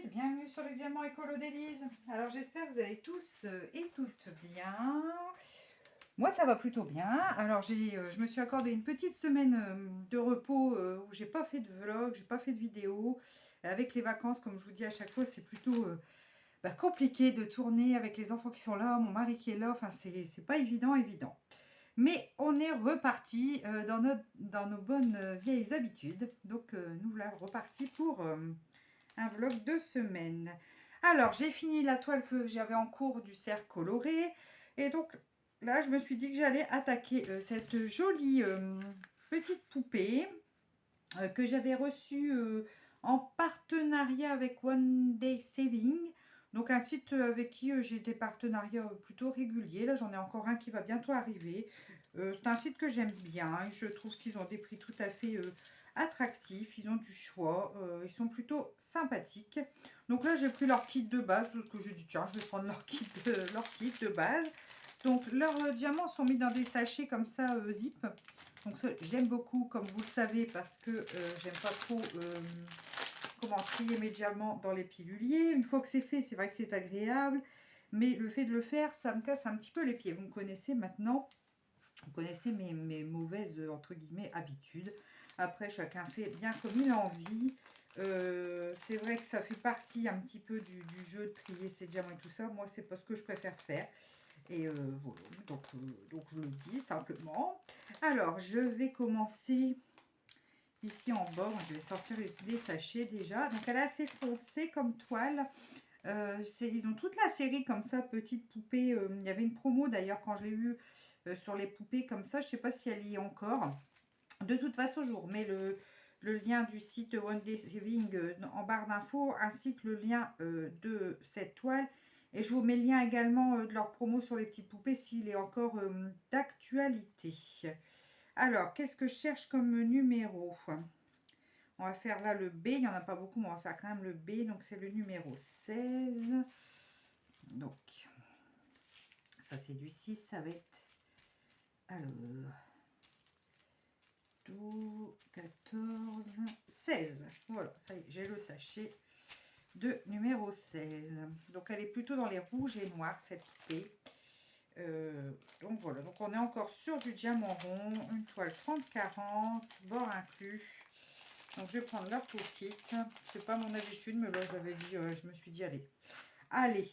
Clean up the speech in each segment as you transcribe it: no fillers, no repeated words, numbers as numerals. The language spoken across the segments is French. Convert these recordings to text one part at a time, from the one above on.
d'Élise, bienvenue sur le Diamant Écolo d'Élise. Alors j'espère que vous allez tous et toutes bien. Moi ça va plutôt bien. Alors je me suis accordé une petite semaine de repos où j'ai pas fait de vlog, j'ai pas fait de vidéo. Avec les vacances, comme je vous dis à chaque fois, c'est plutôt compliqué de tourner avec les enfants qui sont là, mon mari qui est là, enfin c'est pas évident. Mais on est reparti dans nos bonnes vieilles habitudes. Donc nous voilà repartis pour un vlog de semaine. Alors, j'ai fini la toile que j'avais en cours du cercle coloré. Et donc, là, je me suis dit que j'allais attaquer cette jolie petite poupée que j'avais reçue en partenariat avec One Day Saving. Donc, un site avec qui j'ai des partenariats plutôt réguliers. Là, j'en ai encore un qui va bientôt arriver. C'est un site que j'aime bien. Et je trouve qu'ils ont des prix tout à fait attractifs, ils ont du choix, ils sont plutôt sympathiques. Donc là j'ai pris leur kit de base parce que j'ai dit tiens je vais prendre leur kit de base. Donc leurs diamants sont mis dans des sachets comme ça zip. Donc j'aime beaucoup comme vous le savez parce que j'aime pas trop comment trier mes diamants dans les piluliers. Une fois que c'est fait, c'est vrai que c'est agréable, mais le fait de le faire ça me casse un petit peu les pieds. Vous me connaissez maintenant. Vous connaissez mes mauvaises, entre guillemets, habitudes. Après, chacun fait bien comme il a envie. C'est vrai que ça fait partie un petit peu du jeu de trier ses diamants et tout ça. Moi, c'est pas ce que je préfère faire. Et voilà, donc je le dis simplement. Alors, je vais commencer ici en bas. Je vais sortir les sachets déjà. Donc, elle est assez foncée comme toile. Ils ont toute la série comme ça, petite poupée. Il y avait une promo d'ailleurs quand je l'ai eu sur les poupées comme ça. Je ne sais pas si elle y est encore. De toute façon, je vous remets le lien du site One Day Saving en barre d'infos, ainsi que le lien de cette toile. Et je vous mets le lien également de leur promo sur les petites poupées s'il est encore d'actualité. Alors, qu'est-ce que je cherche comme numéro? On va faire là le B, il n'y en a pas beaucoup, mais on va faire quand même le B. Donc, c'est le numéro 16. Donc, ça c'est du 6, ça va être... Alors, 12, 14, 16. Voilà, ça y est, j'ai le sachet de numéro 16. Donc, elle est plutôt dans les rouges et noirs, cette poupée. Donc, voilà. Donc, on est encore sur du diamant rond. Une toile 30-40, bord inclus. Donc, je vais prendre leur toolkit. C'est pas mon habitude, mais là, j'avais dit, je me suis dit, allez,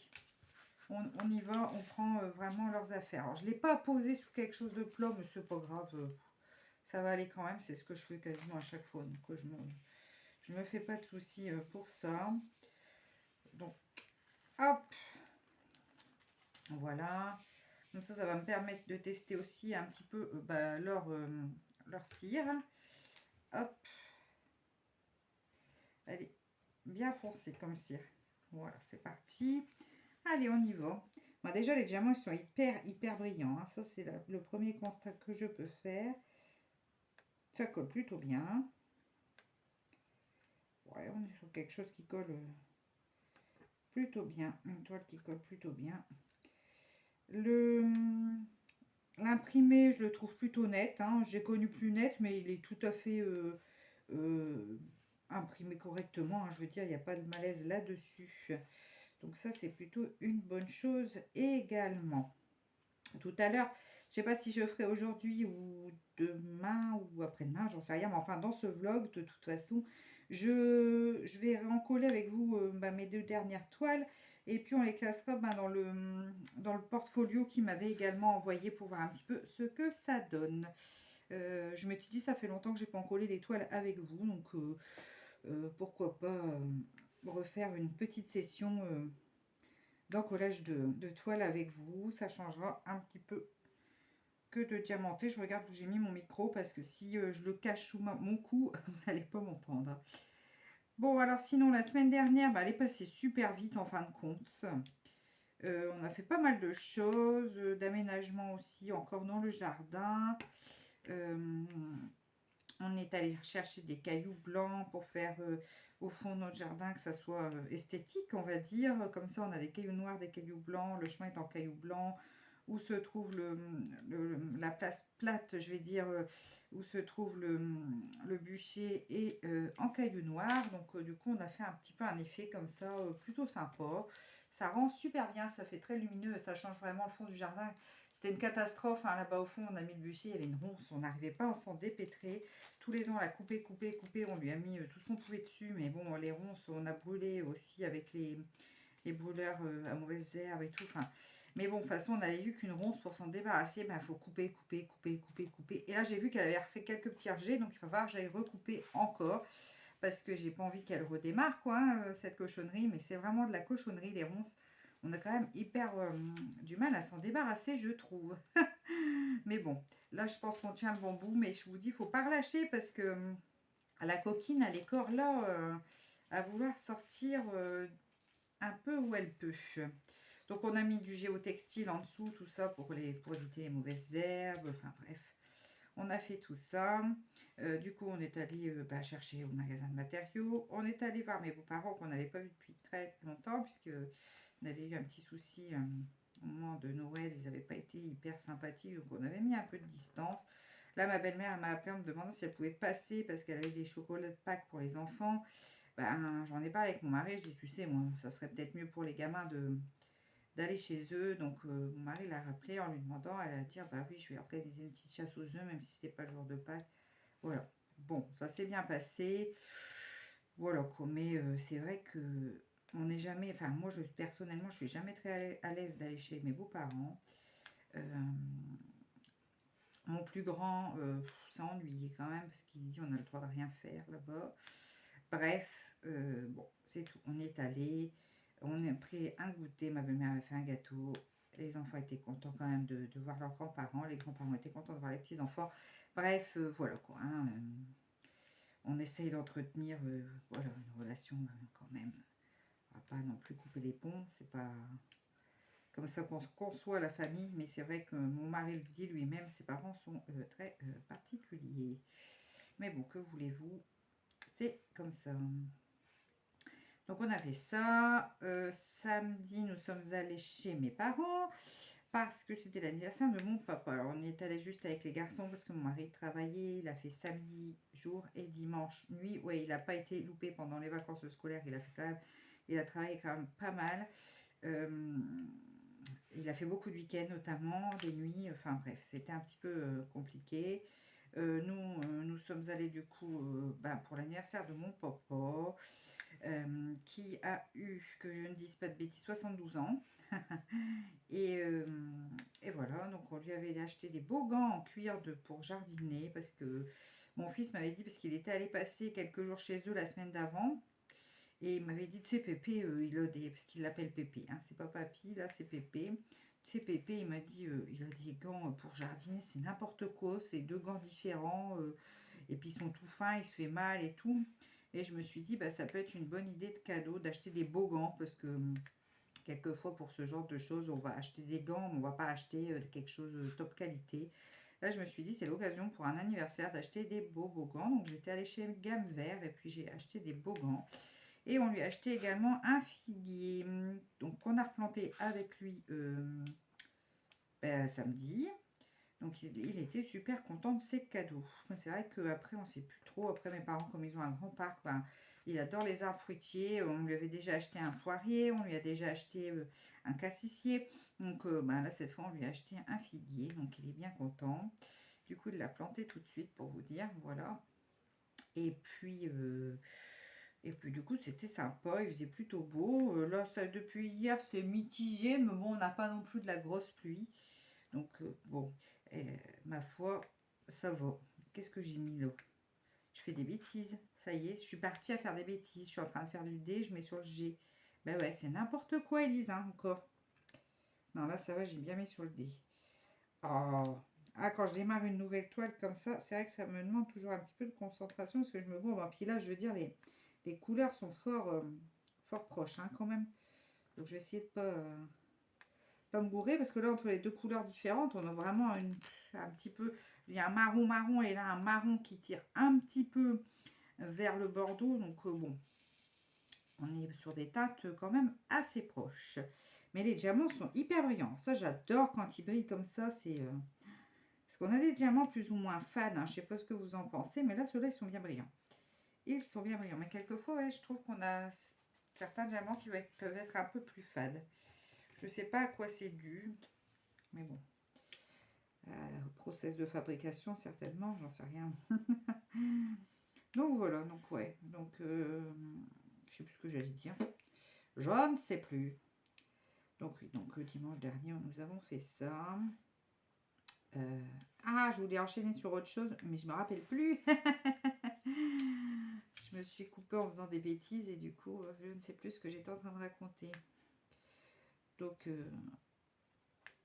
on y va, on prend vraiment leurs affaires. Alors, je ne l'ai pas posé sous quelque chose de plat, mais c'est pas grave. Ça va aller quand même, c'est ce que je fais quasiment à chaque fois. Donc, je me fais pas de soucis pour ça. Donc, hop, voilà. Comme ça va me permettre de tester aussi un petit peu leur cire. Hop, elle est bien foncée comme cire. Voilà, c'est parti. Allez, on y va. Bon, déjà, les diamants, ils sont hyper brillants. Hein. Ça, c'est le premier constat que je peux faire. Ça colle plutôt bien. Ouais, on est sur quelque chose qui colle plutôt bien. Une toile qui colle plutôt bien. L'imprimé, je le trouve plutôt net. Hein. J'ai connu plus net, mais il est tout à fait imprimé correctement. Hein. Je veux dire, il n'y a pas de malaise là-dessus. Donc ça, c'est plutôt une bonne chose également. Tout à l'heure, je ne sais pas si je ferai aujourd'hui ou demain ou après-demain, j'en sais rien. Mais enfin, dans ce vlog, de toute façon, je vais rencoller avec vous mes 2 dernières toiles. Et puis, on les classera dans le portfolio qui m'avait également envoyé pour voir un petit peu ce que ça donne. Je m'étais dit, ça fait longtemps que j'ai pas encollé des toiles avec vous. Donc, pourquoi pas refaire une petite session d'encollage de toiles avec vous. Ça changera un petit peu que de diamanter. Je regarde où j'ai mis mon micro parce que si je le cache sous mon cou, vous n'allez pas m'entendre. Bon, alors sinon, la semaine dernière, elle est passée super vite en fin de compte. On a fait pas mal de choses, d'aménagement aussi, encore dans le jardin. On est allé chercher des cailloux blancs pour faire au fond de notre jardin que ça soit esthétique, on va dire. Comme ça, on a des cailloux noirs, des cailloux blancs. Le chemin est en cailloux blancs. où se trouve la place plate, je vais dire, où se trouve le bûcher, et en caillou noir. Donc du coup, on a fait un petit peu un effet comme ça, plutôt sympa. Ça rend super bien, ça fait très lumineux, ça change vraiment le fond du jardin. C'était une catastrophe, hein, là-bas au fond, on a mis le bûcher, il y avait une ronce, on n'arrivait pas à s'en dépêtrer. Tous les ans, on l'a coupé, coupé, coupé, on lui a mis tout ce qu'on pouvait dessus, mais bon, les ronces, on a brûlé aussi avec les brûleurs à mauvaises herbes et tout. Enfin, mais bon, de toute façon, on avait vu qu'une ronce, pour s'en débarrasser, il faut couper, couper, couper, couper, couper. Et là, j'ai vu qu'elle avait refait quelques petits rejets, donc il va falloir que j'aille recouper encore, parce que j'ai pas envie qu'elle redémarre, quoi, hein, cette cochonnerie. Mais c'est vraiment de la cochonnerie, les ronces. On a quand même hyper du mal à s'en débarrasser, je trouve. Mais bon, là, je pense qu'on tient le bon bout, mais je vous dis, il faut pas relâcher, parce que la coquine, elle est encore là, à vouloir sortir un peu où elle peut. Donc on a mis du géotextile en dessous, tout ça pour éviter les mauvaises herbes, enfin bref. On a fait tout ça. Du coup, on est allé chercher au magasin de matériaux. On est allé voir mes beaux-parents qu'on n'avait pas vu depuis très longtemps, puisque on avait eu un petit souci au moment de Noël. Ils n'avaient pas été hyper sympathiques, donc on avait mis un peu de distance. Là, ma belle-mère m'a appelé en me demandant si elle pouvait passer parce qu'elle avait des chocolats de Pâques pour les enfants. Ben, j'en ai parlé avec mon mari. Je dis, tu sais, moi, ça serait peut-être mieux pour les gamins d'aller chez eux. Donc mon mari l'a rappelé en lui demandant, elle a dit ah, bah oui, je vais organiser une petite chasse aux œufs, même si c'est pas le jour de Pâques. Voilà. Bon, ça s'est bien passé. Voilà quoi. Mais c'est vrai que on n'est jamais, enfin moi je personnellement je suis jamais très à l'aise d'aller chez mes beaux-parents. Mon plus grand s'est ennuyé quand même parce qu'il dit on a le droit de rien faire là-bas. Bref, bon, c'est tout. On est allé, on a pris un goûter. Ma belle-mère avait fait un gâteau. Les enfants étaient contents quand même de voir leurs grands-parents. Les grands-parents étaient contents de voir les petits-enfants. Bref, voilà quoi. Hein, on essaye d'entretenir voilà, une relation quand même. On va pas non plus couper les ponts. C'est pas comme ça qu'on se conçoit la famille. Mais c'est vrai que mon mari le dit lui-même, ses parents sont très particuliers. Mais bon, que voulez-vous? C'est comme ça. Donc on a fait ça. Samedi, nous sommes allés chez mes parents parce que c'était l'anniversaire de mon papa. Alors on y est allé juste avec les garçons parce que mon mari travaillait. Il a fait samedi jour et dimanche nuit. Ouais, il n'a pas été loupé pendant les vacances scolaires. Il a travaillé quand même pas mal. Il a fait beaucoup de week-ends notamment, des nuits. Enfin bref, c'était un petit peu compliqué. Nous sommes allés du coup pour l'anniversaire de mon papa. Qui a eu, que je ne dise pas de bêtises, 72 ans. et, voilà, donc on lui avait acheté des beaux gants en cuir pour jardiner, parce que mon fils m'avait dit, parce qu'il était allé passer quelques jours chez eux la semaine d'avant, et il m'avait dit, tu sais, Pépé, il a des, parce qu'il l'appelle Pépé, hein, c'est pas Papy, là c'est Pépé. Tu sais, Pépé, il m'a dit, il a des gants pour jardiner, c'est n'importe quoi, c'est deux gants différents, et puis ils sont tout fins, il se fait mal et tout. Et je me suis dit, ça peut être une bonne idée de cadeau d'acheter des beaux gants, parce que quelquefois pour ce genre de choses, on va acheter des gants, mais on va pas acheter quelque chose de top qualité. Là, je me suis dit, c'est l'occasion pour un anniversaire d'acheter des beaux gants. Donc, j'étais allée chez Gamme Vert et puis j'ai acheté des beaux gants. Et on lui a acheté également un figuier. Donc, on a replanté avec lui samedi. Donc il était super content de ses cadeaux. C'est vrai qu'après on ne sait plus trop. Après mes parents, comme ils ont un grand parc, il adore les arbres fruitiers. On lui avait déjà acheté un poirier, on lui a déjà acheté un cassissier. Donc là cette fois on lui a acheté un figuier. Donc il est bien content. Du coup il l'a planté tout de suite pour vous dire. Voilà. Et puis du coup c'était sympa. Il faisait plutôt beau. Là ça, depuis hier c'est mitigé. Mais bon on n'a pas non plus de la grosse pluie. Donc bon, ma foi, ça va. Qu'est-ce que j'ai mis là? Je fais des bêtises. Ça y est, je suis partie à faire des bêtises. Je suis en train de faire du D, je mets sur le G. Ben ouais, c'est n'importe quoi, Elisa, encore. Non, là, ça va, j'ai bien mis sur le D. Oh. Ah, quand je démarre une nouvelle toile comme ça, c'est vrai que ça me demande toujours un petit peu de concentration parce que je me gourbe. Puis là, je veux dire, les couleurs sont fort proches, hein, quand même. Donc, je vais essayer de pas me bourrer parce que là entre les deux couleurs différentes on a vraiment un petit peu, il y a un marron et là un marron qui tire un petit peu vers le bordeaux, donc bon on est sur des teintes quand même assez proches, Mais les diamants sont hyper brillants. Ça, j'adore quand ils brillent comme ça. C'est parce qu'on a des diamants plus ou moins fades. Hein. Je sais pas ce que vous en pensez, mais là, ceux-là, ils sont bien brillants. Ils sont bien brillants. Mais quelquefois, ouais, je trouve qu'on a certains diamants qui peuvent être un peu plus fades. Je sais pas à quoi c'est dû. Mais bon. Process de fabrication, certainement. J'en sais rien. Donc voilà. Donc ouais. Donc, je sais plus ce que j'allais dire. Je ne sais plus. Donc oui, donc dimanche dernier, nous avons fait ça. Ah, je voulais enchaîner sur autre chose, mais je me rappelle plus. Je me suis coupée en faisant des bêtises et du coup, je ne sais plus ce que j'étais en train de raconter.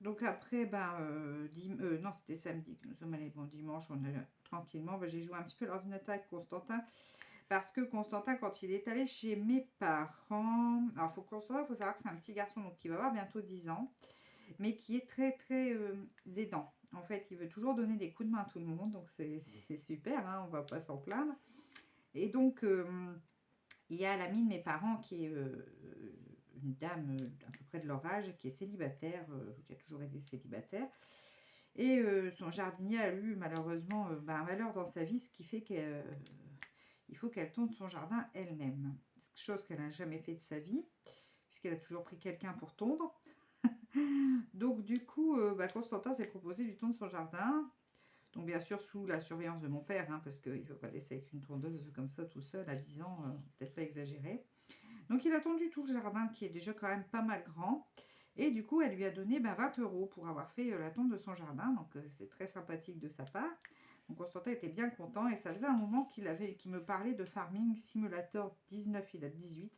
Donc après, non, c'était samedi que nous sommes allés. Bon, dimanche, on est tranquillement. J'ai joué un petit peu à l'ordinateur avec Constantin. Parce que Constantin, quand il est allé chez mes parents... Alors, Constantin, il faut savoir que c'est un petit garçon donc qui va avoir bientôt 10 ans. Mais qui est très, très aidant. En fait, il veut toujours donner des coups de main à tout le monde. Donc, c'est super, hein, on va pas s'en plaindre. Et donc, il y a l'amie de mes parents qui est une dame à peu près de leur âge, qui est célibataire, qui a toujours été célibataire. Et son jardinier a eu malheureusement un malheur dans sa vie, ce qui fait qu'il faut qu'elle tonde son jardin elle-même. Chose qu'elle n'a jamais fait de sa vie, puisqu'elle a toujours pris quelqu'un pour tondre. Donc du coup, Constantin s'est proposé du tondre son jardin. Donc bien sûr sous la surveillance de mon père, hein, parce qu'il ne faut pas laisser avec une tondeuse comme ça tout seul à 10 ans, peut-être pas exagéré. Donc il a tondu tout le jardin qui est déjà quand même pas mal grand. Et du coup, elle lui a donné 20 € pour avoir fait la tonte de son jardin. Donc c'est très sympathique de sa part. Donc Constantin était bien content et ça faisait un moment qu'il me parlait de Farming Simulator 19, il a 18.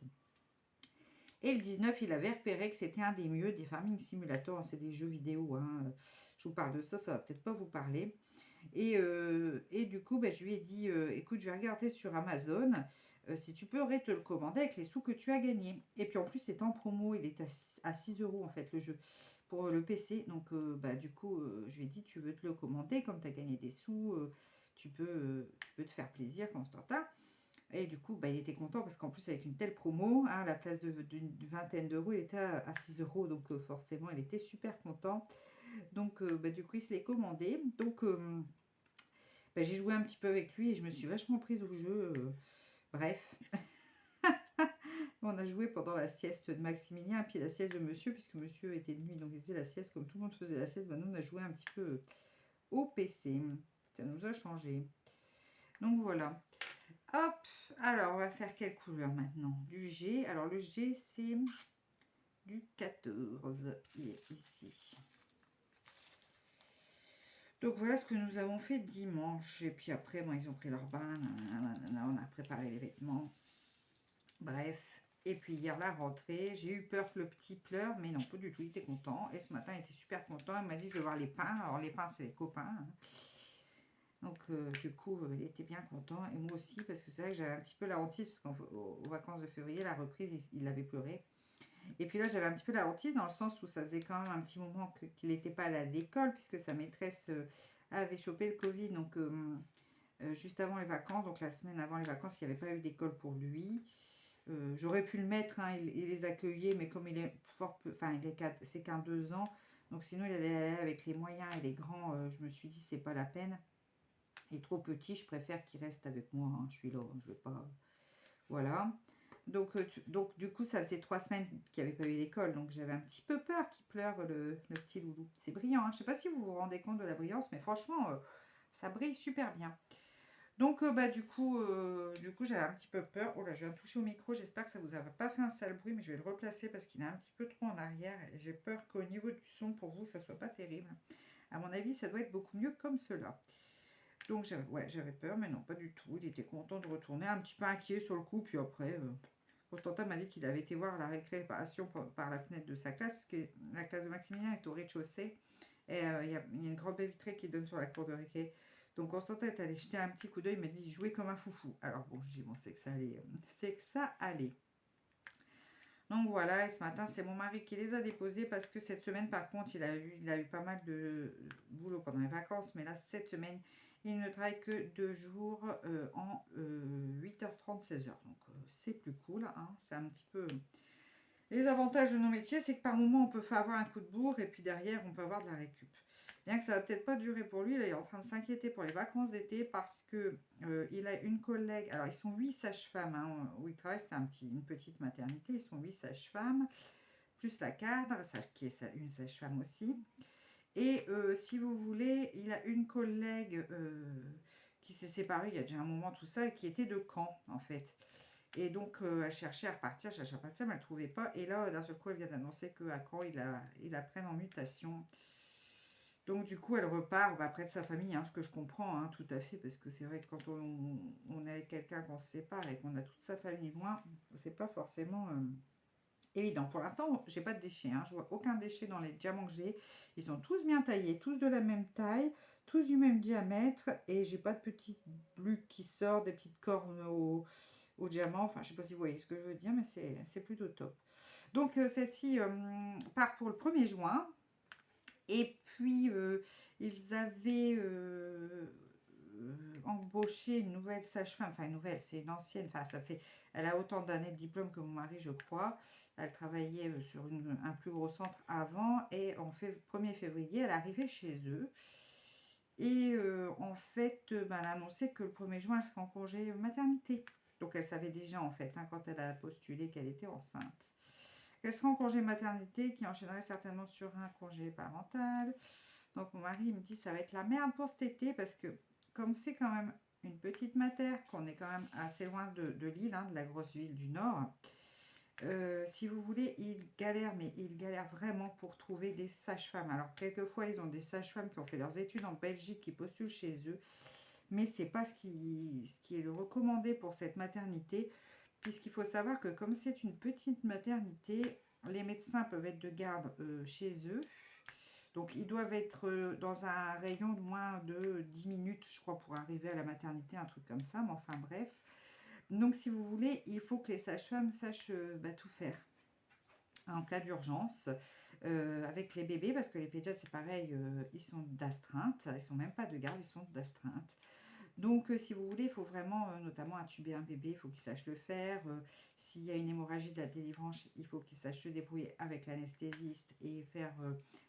Et le 19, il avait repéré que c'était un des mieux des Farming Simulator. C'est des jeux vidéo. Hein. Je vous parle de ça, ça va peut-être pas vous parler. Et du coup, je lui ai dit, écoute, je vais regarder sur Amazon si tu pourrais te le commander avec les sous que tu as gagnés. Et puis en plus, c'est en promo, il est à 6 € en fait le jeu pour le PC. Donc du coup, je lui ai dit, tu veux te le commander, comme tu as gagné des sous, tu peux te faire plaisir, Constantin. Et du coup, il était content parce qu'en plus, avec une telle promo, hein, à la place d'une vingtaine d'euros, il était à 6 €. Donc, forcément, il était super content. Donc, du coup, il se l'est commandé. Donc, j'ai joué un petit peu avec lui et je me suis vachement prise au jeu. Bref. On a joué pendant la sieste de Maximilien et puis la sieste de monsieur, puisque monsieur était de nuit, donc il faisait la sieste comme tout le monde faisait la sieste. Nous, on a joué un petit peu au PC. Ça nous a changé. Donc, voilà. Hop, alors on va faire quelle couleur maintenant? Du G. Alors le G c'est du 14. Il est ici. Donc voilà ce que nous avons fait dimanche. Et puis après, ils ont pris leur bain. On a préparé les vêtements. Bref. Et puis hier la rentrée, j'ai eu peur que le petit pleure, mais non, pas du tout, il était content. Et ce matin, il était super content. Il m'a dit, je veux voir les pins. Alors les pins, c'est les copains. Hein. Donc, du coup, il était bien content. Et moi aussi, parce que c'est vrai que j'avais un petit peu la hantise, parce qu'aux vacances de février, la reprise, il avait pleuré. Et puis là, j'avais un petit peu la hantise, dans le sens où ça faisait quand même un petit moment qu'il n'était pas allé à l'école, puisque sa maîtresse avait chopé le Covid, donc juste avant les vacances, donc la semaine avant les vacances, il n'y avait pas eu d'école pour lui. J'aurais pu le mettre, hein, il les accueillait, mais comme il est fort peu, enfin, c'est qu'un 2 ans, donc sinon il allait aller avec les moyens et les grands, je me suis dit, c'est pas la peine. Il est trop petit, je préfère qu'il reste avec moi. Hein. Je suis là, je vais pas. Voilà. Donc, du coup, ça faisait 3 semaines qu'il n'y avait pas eu d'école. Donc, j'avais un petit peu peur qu'il pleure, le petit loulou. C'est brillant. Hein. Je ne sais pas si vous vous rendez compte de la brillance, mais franchement, ça brille super bien. Donc, du coup, j'avais un petit peu peur. Oh là, je viens de toucher au micro. J'espère que ça vous a pas fait un sale bruit, mais je vais le replacer parce qu'il est un petit peu trop en arrière. Et j'ai peur qu'au niveau du son, pour vous, ça soit pas terrible. À mon avis, ça doit être beaucoup mieux comme cela. Donc j'avais peur, mais non, pas du tout. Il était content de retourner, un petit peu inquiet sur le coup. Puis après, Constantin m'a dit qu'il avait été voir la récréation par la fenêtre de sa classe, parce que la classe de Maximilien est au rez-de-chaussée. Et il y a une grande baie vitrée qui donne sur la cour de récré. Donc Constantin est allé jeter un petit coup d'œil, il m'a dit jouer comme un foufou. Alors bon, je dis bon, c'est que ça allait. C'est que ça allait. Donc voilà, et ce matin, c'est mon mari qui les a déposés parce que cette semaine, par contre, il a eu pas mal de boulot pendant les vacances. Mais là, cette semaine, il ne travaille que 2 jours en 8h30, 16h. Donc c'est plus cool, hein, c'est un petit peu Les avantages de nos métiers, c'est que par moment, on peut faire avoir un coup de bourre et puis derrière, on peut avoir de la récup. Bien que ça va peut-être pas durer pour lui, là, il est en train de s'inquiéter pour les vacances d'été parce que il a une collègue. Alors, ils sont 8 sages-femmes hein, où il travaille, c'est une petite maternité. Ils sont 8 sages-femmes, plus la cadre, qui est une sage-femme aussi. Et si vous voulez, il a une collègue qui s'est séparée il y a déjà un moment, tout ça, et qui était de Caen, en fait. Et donc, elle cherchait à repartir, mais elle ne trouvait pas. Et là, d'un seul coup, elle vient d'annoncer qu'à Caen, il la prenne en mutation. Donc, du coup, elle repart près de sa famille, hein, ce que je comprends hein, tout à fait, parce que c'est vrai que quand on est avec quelqu'un, qu'on se sépare et qu'on a toute sa famille loin, c'est pas forcément évident. Pour l'instant, j'ai pas de déchets, hein, je vois aucun déchet dans les diamants que j'ai. Ils sont tous bien taillés, tous de la même taille, tous du même diamètre, et j'ai pas de petites blues qui sortent, des petites cornes au diamant. Enfin, je sais pas si vous voyez ce que je veux dire, mais c'est plutôt top. Donc, cette fille part pour le 1er juin. Et puis, ils avaient embauché une nouvelle sage-femme. Enfin, une nouvelle, c'est une ancienne. Enfin, elle a autant d'années de diplôme que mon mari, je crois. Elle travaillait sur un plus gros centre avant. Et en 1er février, elle arrivait chez eux. Et en fait, elle a annoncé que le 1er juin, elle serait en congé maternité. Donc, elle savait déjà, en fait, hein, quand elle a postulé qu'elle était enceinte. Elle sera en congé maternité, qui enchaînerait certainement sur un congé parental. Donc, mon mari me dit, ça va être la merde pour cet été, parce que, comme c'est quand même une petite mater, qu'on est quand même assez loin de Lille, hein, de la grosse ville du Nord, si vous voulez, ils galèrent, mais ils galèrent vraiment pour trouver des sages-femmes. Alors, quelquefois, ils ont des sages-femmes qui ont fait leurs études en Belgique, qui postulent chez eux, mais c'est pas ce qui est le recommandé pour cette maternité, puisqu'il faut savoir que comme c'est une petite maternité, les médecins peuvent être de garde chez eux. Donc, ils doivent être dans un rayon de moins de 10 minutes, je crois, pour arriver à la maternité, un truc comme ça. Mais enfin, bref. Donc, si vous voulez, il faut que les sages-femmes sachent tout faire en cas d'urgence avec les bébés, parce que les pédiatres, c'est pareil, ils sont d'astreinte. Ils sont même pas de garde, ils sont d'astreinte. Donc, si vous voulez, il faut vraiment, notamment, intuber un bébé, il faut qu'il sache le faire. S'il y a une hémorragie de la délivrance, il faut qu'il sache se débrouiller avec l'anesthésiste et faire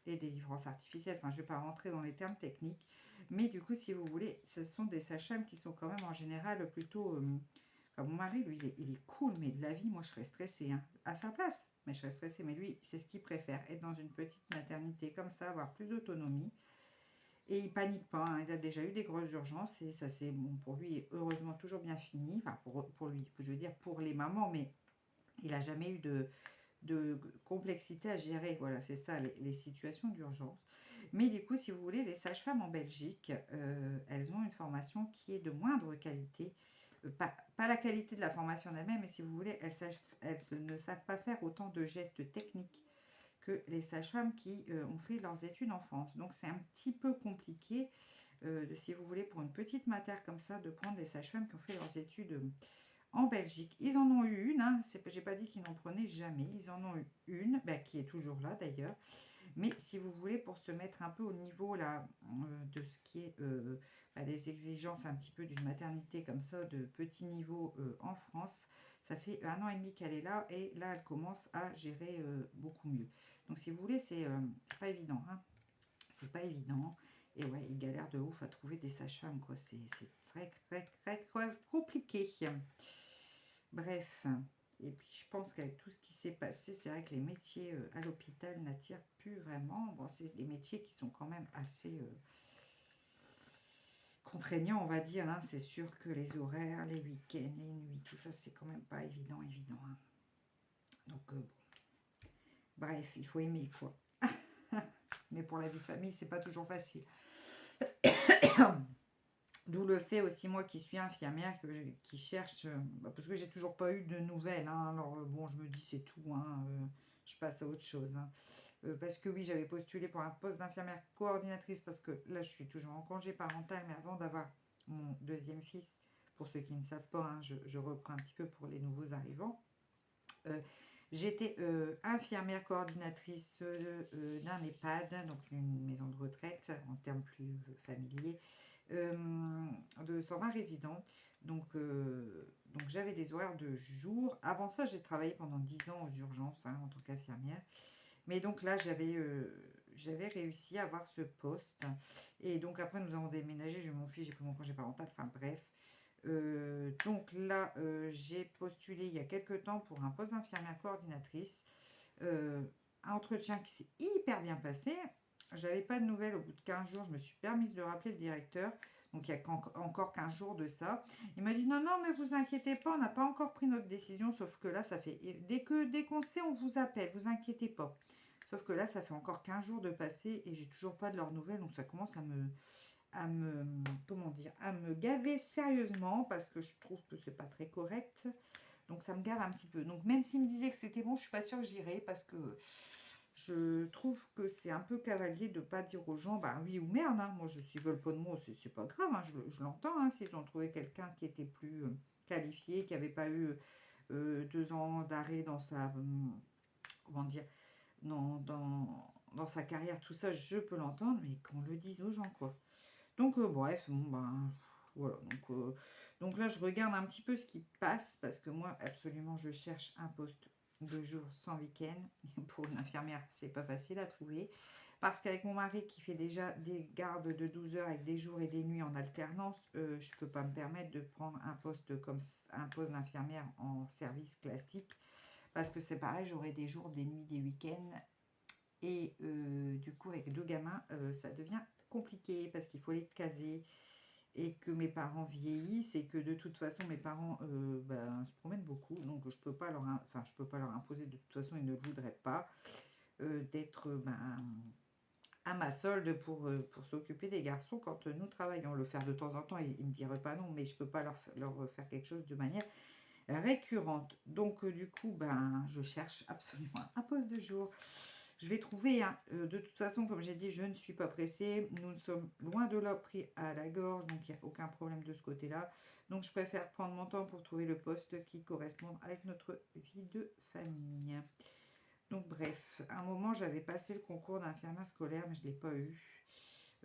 les délivrances artificielles. Enfin, je ne vais pas rentrer dans les termes techniques. Mais du coup, si vous voulez, ce sont des sages-femmes qui sont quand même en général plutôt... enfin, mon mari, lui, il est cool, mais de la vie, moi, je serais stressée hein, à sa place. Mais je serais stressée. Mais lui, c'est ce qu'il préfère, être dans une petite maternité comme ça, avoir plus d'autonomie. Et il panique pas, hein. Il a déjà eu des grosses urgences et ça c'est bon pour lui, heureusement toujours bien fini. Enfin pour lui, je veux dire pour les mamans, mais il n'a jamais eu de complexité à gérer. Voilà, c'est ça les situations d'urgence. Mais du coup, si vous voulez, les sages-femmes en Belgique, elles ont une formation qui est de moindre qualité. Pas la qualité de la formation en elle-même, mais si vous voulez, elles ne savent pas faire autant de gestes techniques que les sages-femmes qui ont fait leurs études en France. Donc c'est un petit peu compliqué, si vous voulez, pour une petite mater comme ça, de prendre des sages-femmes qui ont fait leurs études en Belgique. Ils en ont eu une, hein, j'ai pas dit qu'ils n'en prenaient jamais, ils en ont eu une, qui est toujours là d'ailleurs. Mais si vous voulez, pour se mettre un peu au niveau là, de ce qui est des exigences un petit peu d'une maternité comme ça, de petit niveau en France, ça fait 1 an et demi qu'elle est là et là, elle commence à gérer beaucoup mieux. Donc, si vous voulez, c'est pas évident. Hein. C'est pas évident. Et ouais, il galère de ouf à trouver des sages-femmes, quoi. C'est très, très, très, très compliqué. Bref. Et puis, je pense qu'avec tout ce qui s'est passé, c'est vrai que les métiers à l'hôpital n'attirent plus vraiment. Bon, c'est des métiers qui sont quand même assez contraignants, on va dire. Hein. C'est sûr que les horaires, les week-ends, les nuits, tout ça, c'est quand même pas évident. Hein. Donc, bon. Bref, il faut aimer, quoi. Mais pour la vie de famille, c'est pas toujours facile. D'où le fait aussi, moi qui suis infirmière, qui cherche, parce que j'ai toujours pas eu de nouvelles. Hein, alors, bon, je me dis, c'est tout. Hein, je passe à autre chose. Hein. Parce que oui, j'avais postulé pour un poste d'infirmière coordinatrice, parce que là, je suis toujours en congé parental, mais avant d'avoir mon deuxième fils, pour ceux qui ne savent pas, hein, je reprends un petit peu pour les nouveaux arrivants. J'étais infirmière coordinatrice d'un EHPAD, donc une maison de retraite en termes plus familiers, de 120 résidents. Donc j'avais des horaires de jour. Avant ça, j'ai travaillé pendant 10 ans aux urgences en tant qu'infirmière. Mais donc là, j'avais réussi à avoir ce poste. Et donc après, nous avons déménagé. J'ai eu mon fils, j'ai pris mon congé parental. Enfin bref. Donc là, j'ai postulé il y a quelques temps pour un poste d'infirmière coordinatrice. Un entretien qui s'est hyper bien passé. J'avais pas de nouvelles au bout de 15 jours. Je me suis permise de rappeler le directeur. Donc il y a encore 15 jours de ça. Il m'a dit non, non, mais vous inquiétez pas, on n'a pas encore pris notre décision. Sauf que là, ça fait. Dès qu'on sait, on vous appelle, vous inquiétez pas. Sauf que là, ça fait encore 15 jours de passé et j'ai toujours pas de leurs nouvelles. Donc ça commence comment dire, à me gaver sérieusement parce que je trouve que c'est pas très correct. Donc ça me gave un petit peu. Donc même s'il me disait que c'était bon, je suis pas sûre que j'irai parce que je trouve que c'est un peu cavalier de pas dire aux gens bah oui ou merde. Moi je suis veulent pas de moi, c'est pas grave, je l'entends. S'ils ont trouvé quelqu'un qui était plus qualifié, qui n'avait pas eu 2 ans d'arrêt dans sa comment dire dans sa carrière, tout ça, je peux l'entendre, mais qu'on le dise aux gens quoi. Donc, bref, bon, ben, voilà. Donc là, je regarde un petit peu ce qui passe parce que moi, absolument, je cherche un poste de jour sans week-end. Pour une infirmière, c'est pas facile à trouver. Parce qu'avec mon mari qui fait déjà des gardes de 12 heures avec des jours et des nuits en alternance, je peux pas me permettre de prendre un poste comme un poste d'infirmière en service classique. Parce que c'est pareil, j'aurai des jours, des nuits, des week-ends. Et du coup, avec 2 gamins, ça devient compliqué parce qu'il faut les caser et que mes parents vieillissent et que de toute façon mes parents se promènent beaucoup, donc je peux pas je peux pas leur imposer, de toute façon ils ne le voudraient pas, d'être à ma solde pour s'occuper des garçons quand nous travaillons. Le faire de temps en temps, ils me diraient pas non, mais je peux pas leur faire quelque chose de manière récurrente. Donc du coup je cherche absolument un poste de jour. Je vais trouver, de toute façon, comme j'ai dit, je ne suis pas pressée. Nous ne sommes loin de là pris à la gorge, donc il n'y a aucun problème de ce côté-là. Donc je préfère prendre mon temps pour trouver le poste qui correspond avec notre vie de famille. Donc bref, à un moment, j'avais passé le concours d'infirmière scolaire, mais je ne l'ai pas eu.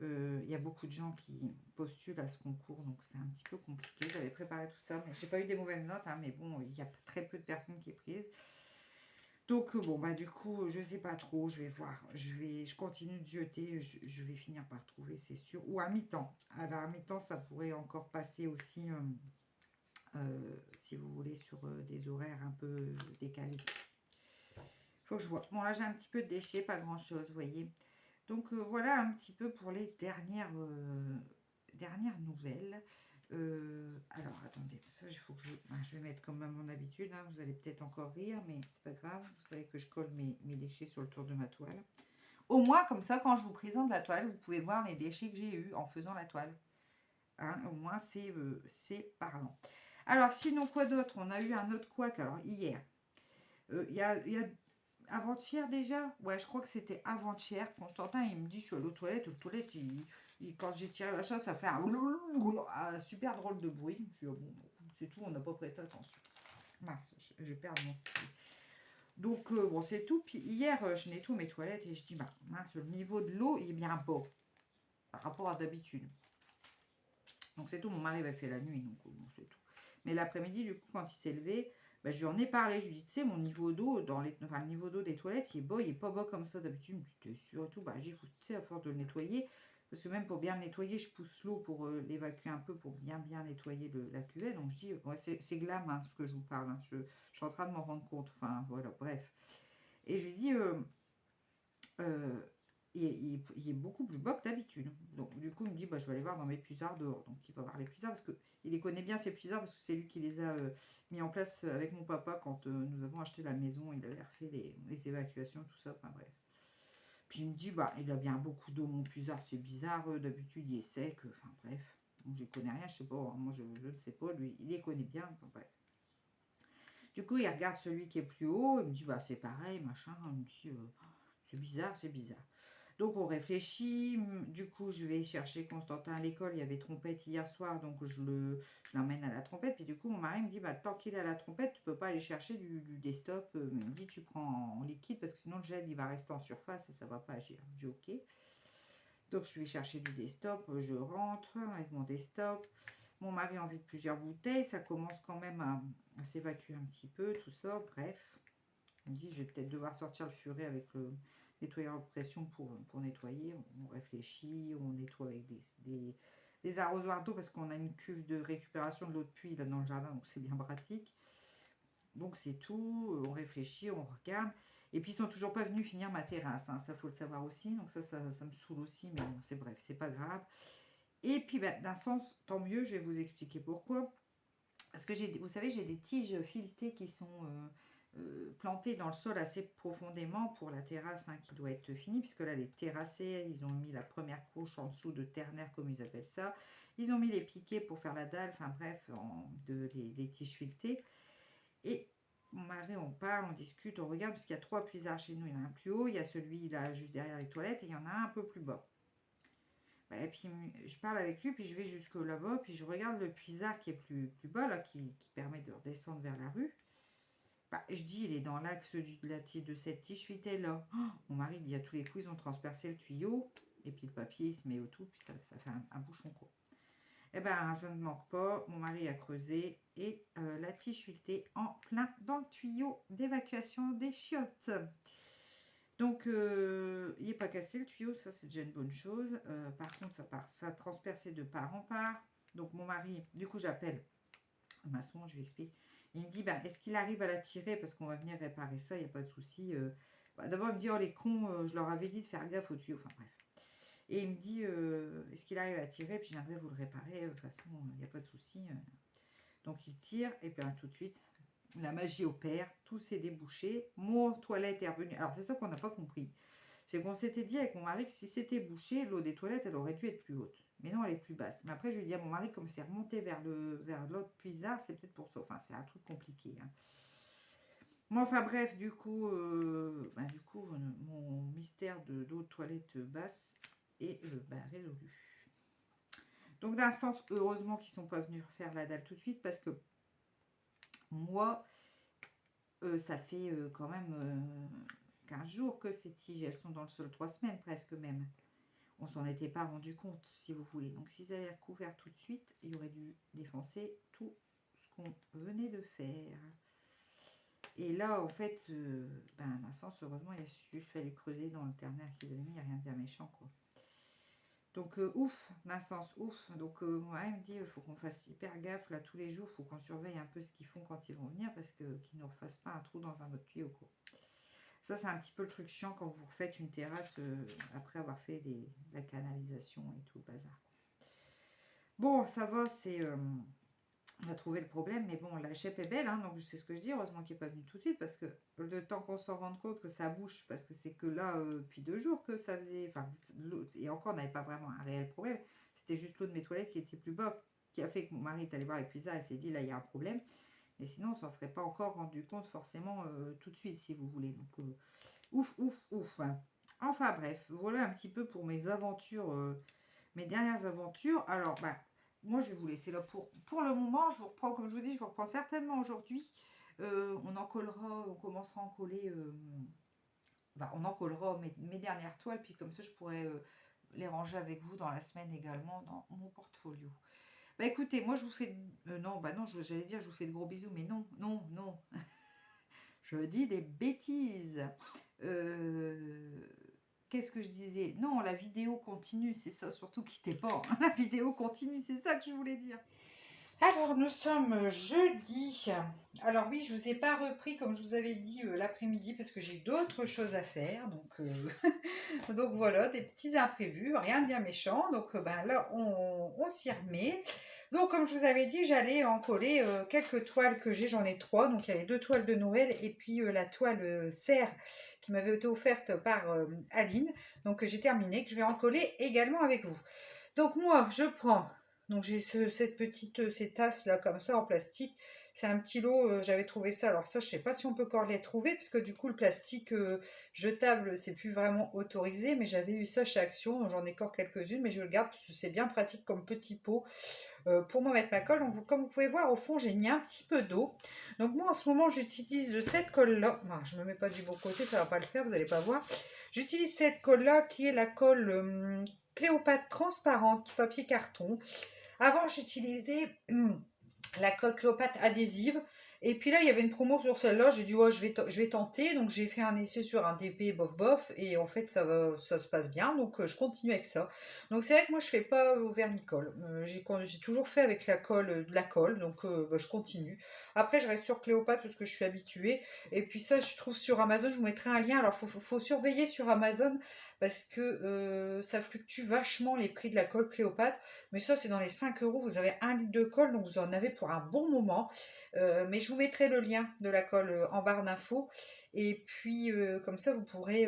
Il y a beaucoup de gens qui postulent à ce concours, donc c'est un petit peu compliqué. J'avais préparé tout ça, mais j'ai pas eu des mauvaises notes, mais bon, il y a très peu de personnes qui est prise. Donc bon du coup je sais pas trop, je vais voir, je continue de jeter, je vais finir par trouver c'est sûr, ou à mi-temps. Alors à mi-temps ça pourrait encore passer aussi si vous voulez sur des horaires un peu décalés. Faut que je vois. Bon là j'ai un petit peu de déchets, pas grand chose, vous voyez. Donc voilà un petit peu pour les dernières nouvelles. Alors attendez, ça il faut que je vais mettre comme à mon habitude, vous allez peut-être encore rire, mais c'est pas grave, vous savez que je colle mes déchets sur le tour de ma toile. Au moins comme ça, quand je vous présente la toile, vous pouvez voir les déchets que j'ai eus en faisant la toile. Au moins c'est parlant. Alors sinon quoi d'autre? On a eu un autre couac, alors hier. Il y a avant-hier déjà, ouais, je crois que c'était avant-hier. Constantin, il me dit, je suis allé aux toilettes. Quand j'ai tiré la chasse, ça fait un super drôle de bruit. Je dis, bon, c'est tout, on n'a pas prêté attention. Mince, je perds mon style. Donc, bon, c'est tout. Puis hier, je nettoie mes toilettes et je dis, mince, le niveau de l'eau, il est bien bas par rapport à d'habitude. Donc, c'est tout. Mon mari avait fait la nuit, donc bon, c'est tout. Mais l'après-midi, du coup, quand il s'est levé, je lui en ai parlé, je lui ai dit, tu sais, mon niveau d'eau, le niveau d'eau des toilettes, il est bas, il est pas bas comme ça d'habitude. J'étais sûre et tout, j'ai poussé, tu sais, à force de le nettoyer, parce que même pour bien le nettoyer, je pousse l'eau pour l'évacuer un peu, pour bien nettoyer la cuvette. Donc je dis, ouais, c'est glam ce que je vous parle, je suis en train de m'en rendre compte, enfin voilà, bref. Et je lui dis, il est beaucoup plus bas que d'habitude. Donc du coup il me dit je vais aller voir dans mes puisards dehors. Donc il va voir les puisards parce qu'il les connaît bien ces puisards parce que c'est lui qui les a mis en place avec mon papa quand nous avons acheté la maison. Il avait refait les évacuations, tout ça, enfin bref. Puis il me dit il a bien beaucoup d'eau mon puisard, c'est bizarre, d'habitude il est sec, enfin bref. Donc je connais rien, je sais pas, moi je ne sais pas, lui il les connaît bien, enfin bref. Du coup il regarde celui qui est plus haut, il me dit c'est pareil, machin, il me dit c'est bizarre, c'est bizarre. Donc on réfléchit, du coup je vais chercher Constantin à l'école, il y avait trompette hier soir, donc je l'emmène à la trompette, puis du coup mon mari me dit, tant qu'il est à la trompette, tu peux pas aller chercher du desktop, il me dit tu prends en liquide, parce que sinon le gel il va rester en surface et ça va pas agir. Je dis ok. Donc je vais chercher du desktop, je rentre avec mon desktop. Mon mari a envie de plusieurs bouteilles, ça commence quand même à s'évacuer un petit peu, tout ça, bref. On me dit, je vais peut-être devoir sortir le furet avec le nettoyeur de pression pour nettoyer. On réfléchit, on nettoie avec des arrosoirs d'eau parce qu'on a une cuve de récupération de l'eau de pluie là dans le jardin, donc c'est bien pratique. Donc c'est tout, on réfléchit, on regarde. Et puis ils sont toujours pas venus finir ma terrasse, hein. Ça faut le savoir aussi, donc ça me saoule aussi, mais bon, c'est bref, c'est pas grave. Et puis ben, d'un sens, tant mieux, je vais vous expliquer pourquoi. Parce que vous savez, j'ai des tiges filetées qui sont plantées dans le sol assez profondément pour la terrasse, hein, qui doit être finie, puisque là, elle est terrassée. Ils ont mis la première couche en dessous de ternaire, comme ils appellent ça. Ils ont mis les piquets pour faire la dalle, enfin bref, les tiges filetées. Et mon mari, on parle, on discute, on regarde, parce qu'il y a 3 puisards chez nous. Il y en a un plus haut, il y a celui là juste derrière les toilettes, et il y en a un peu plus bas. Et puis je parle avec lui, puis je vais jusque là-bas, puis je regarde le puisard qui est plus bas, là, qui permet de redescendre vers la rue. Je dis, il est dans l'axe de cette tige filetée là. Oh, mon mari dit, à tous les coups, ils ont transpercé le tuyau, et puis le papier, il se met au tout, puis ça fait un bouchon, quoi. Eh ben, ça ne manque pas, mon mari a creusé, et la tige filetée en plein dans le tuyau d'évacuation des chiottes. Donc, il n'est pas cassé le tuyau, ça c'est déjà une bonne chose. Par contre, ça transpercé de part en part. Donc, mon mari, du coup, j'appelle un maçon, je lui explique. Il me dit, ben, est-ce qu'il arrive à la tirer parce qu'on va venir réparer ça, il n'y a pas de souci. D'abord, il me dit, oh les cons, je leur avais dit de faire gaffe au tuyau. Enfin, bref. Et il me dit, est-ce qu'il arrive à tirer, puis je viendrai vous le réparer. De toute façon, il n'y a pas de souci. Donc, il tire, et bien tout de suite, la magie opère, tout s'est débouché, mon toilette est revenue. Alors c'est ça qu'on n'a pas compris, c'est qu'on s'était dit avec mon mari que si c'était bouché, l'eau des toilettes elle aurait dû être plus haute, mais non, elle est plus basse. Mais après je lui dis à mon mari, comme c'est remonté vers l'autre puisard, c'est peut-être pour ça. Enfin, c'est un truc compliqué, hein. Bon, enfin bref, du coup, mon mystère d'eau de toilette basse est résolu. Donc d'un sens, heureusement qu'ils sont pas venus refaire la dalle tout de suite, parce que moi, ça fait quand même 15 jours que ces tiges, elles sont dans le sol, 3 semaines presque même. On s'en était pas rendu compte, si vous voulez. Donc s'ils avaient recouvert tout de suite, il aurait dû défoncer tout ce qu'on venait de faire. Et là, en fait, d'un sens, heureusement, il a juste fallu creuser dans le ternaire qu'ils avaient mis, il n'y a rien de bien méchant, quoi. Donc, ouf, d'un sens, ouf. Donc, moi, il me dit, il faut qu'on fasse hyper gaffe, là, tous les jours. Il faut qu'on surveille un peu ce qu'ils font quand ils vont venir, parce qu'ils ne nous refassent pas un trou dans un autre tuyau, quoi. Ça, c'est un petit peu le truc chiant quand vous refaites une terrasse après avoir fait la canalisation et tout le bazar, quoi. Bon, ça va, on a trouvé le problème, mais bon, la chèpe est belle, hein, donc c'est ce que je dis. Heureusement qu'il n'est pas venu tout de suite, parce que le temps qu'on s'en rende compte que ça bouge, parce que c'est que là, depuis 2 jours que ça faisait, enfin, et encore, on n'avait pas vraiment un réel problème. C'était juste l'eau de mes toilettes qui était plus bas, qui a fait que mon mari est allé voir les puisards et s'est dit, là, il y a un problème. Mais sinon, on s'en serait pas encore rendu compte forcément tout de suite, si vous voulez. Donc, ouf, ouf, ouf, hein. Enfin, bref, voilà un petit peu pour mes aventures, mes dernières aventures. Alors, moi, je vais vous laisser là pour le moment. Je vous reprends, comme je vous dis, je vous reprends certainement aujourd'hui. On en collera, on commencera à en coller. On en collera mes dernières toiles, puis comme ça, je pourrais les ranger avec vous dans la semaine également dans mon portfolio. Écoutez, moi, je vous fais... non, j'allais dire, je vous fais de gros bisous, mais non, non, non. Je dis des bêtises. Qu'est-ce que je disais? Non, la vidéo continue, c'est ça, surtout quittez pas. La vidéo continue, c'est ça que je voulais dire. Alors, nous sommes jeudi. Alors oui, je ne vous ai pas repris, comme je vous avais dit, l'après-midi, parce que j'ai d'autres choses à faire. Donc, donc voilà, des petits imprévus, rien de bien méchant. Donc là, on s'y remet. Donc, comme je vous avais dit, j'allais en coller quelques toiles que j'ai. J'en ai 3. Donc, il y a les 2 toiles de Noël et puis la toile serre qui m'avait été offerte par Aline. Donc, j'ai terminé, que je vais en coller également avec vous. Donc, moi, je prends... Donc, j'ai ces tasses là comme ça en plastique. C'est un petit lot, j'avais trouvé ça. Alors ça, je sais pas si on peut encore les trouver, parce que du coup, le plastique jetable, c'est plus vraiment autorisé. Mais j'avais eu ça chez Action, donc j'en ai encore quelques-unes, mais je le garde parce que c'est bien pratique comme petit pot pour me mettre ma colle. Donc, comme vous pouvez voir, au fond, j'ai mis un petit peu d'eau. Donc, moi, en ce moment, j'utilise cette colle-là. Je ne me mets pas du bon côté, ça va pas le faire, vous n'allez pas voir. J'utilise cette colle-là qui est la colle Cléopâtre transparente, papier carton. Avant, j'utilisais la colle Cléopâtre adhésive. Et puis là, il y avait une promo sur celle-là. J'ai dit, ouais, je vais tenter. Donc, j'ai fait un essai sur un DP bof bof. Et en fait, ça se passe bien. Donc, je continue avec ça. Donc, c'est vrai que moi, je fais pas au vernicole. J'ai toujours fait avec de la colle. Donc, bah, je continue. Après, je reste sur Cléopâtre parce que je suis habituée. Et puis ça, je trouve sur Amazon, je vous mettrai un lien. Alors, faut surveiller sur Amazon parce que ça fluctue vachement les prix de la colle Cléopâtre. Mais ça, c'est dans les 5 euros. Vous avez 1 litre de colle, donc vous en avez pour un bon moment. Mais je vous mettrai le lien de la colle en barre d'infos. Et puis, comme ça, vous pourrez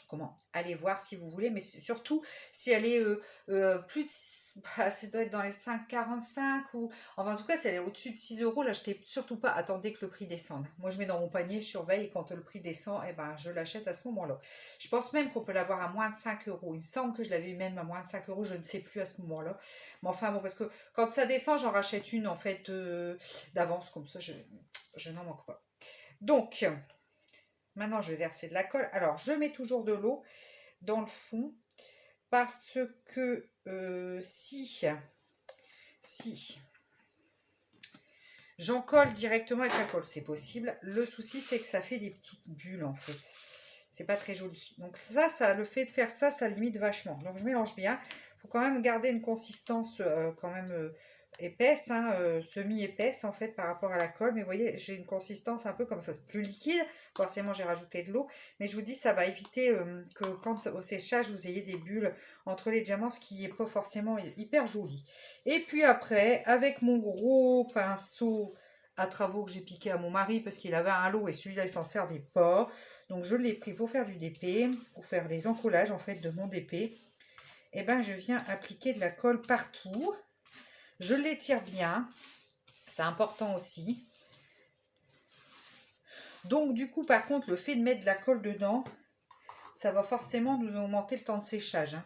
comment aller voir si vous voulez. Mais surtout, si elle est plus de... Bah, ça doit être dans les 5,45 ou... Enfin, en tout cas, si elle est au-dessus de 6 euros, l'achetez surtout pas. Attendez que le prix descende. Moi, je mets dans mon panier, je surveille. Et quand le prix descend, eh ben, je l'achète à ce moment-là. Je pense même qu'on peut l'avoir à moins de 5 euros. Il me semble que je l'avais eu même à moins de 5 euros. Je ne sais plus à ce moment-là. Mais enfin, bon, parce que quand ça descend, j'en rachète une, en fait, d'avance. Comme ça, je n'en manque pas. Donc, maintenant, je vais verser de la colle. Alors, je mets toujours de l'eau dans le fond parce que si j'en colle directement avec la colle, c'est possible. Le souci, c'est que ça fait des petites bulles, en fait. C'est pas très joli. Donc ça, le fait de faire ça, ça limite vachement. Donc je mélange bien. Il faut quand même garder une consistance quand même épaisse, hein, semi-épaisse en fait par rapport à la colle. Mais vous voyez, j'ai une consistance un peu comme ça, c'est plus liquide. Forcément, j'ai rajouté de l'eau. Mais je vous dis, ça va éviter que quand au séchage, vous ayez des bulles entre les diamants, ce qui n'est pas forcément hyper joli. Et puis après, avec mon gros pinceau à travaux que j'ai piqué à mon mari parce qu'il avait un lot et celui-là, il s'en servait pas. Donc je l'ai pris pour faire du DP, pour faire les encollages en fait de mon DP. Et ben je viens appliquer de la colle partout. Je l'étire bien, c'est important aussi. Donc du coup par contre le fait de mettre de la colle dedans, ça va forcément nous augmenter le temps de séchage. Hein.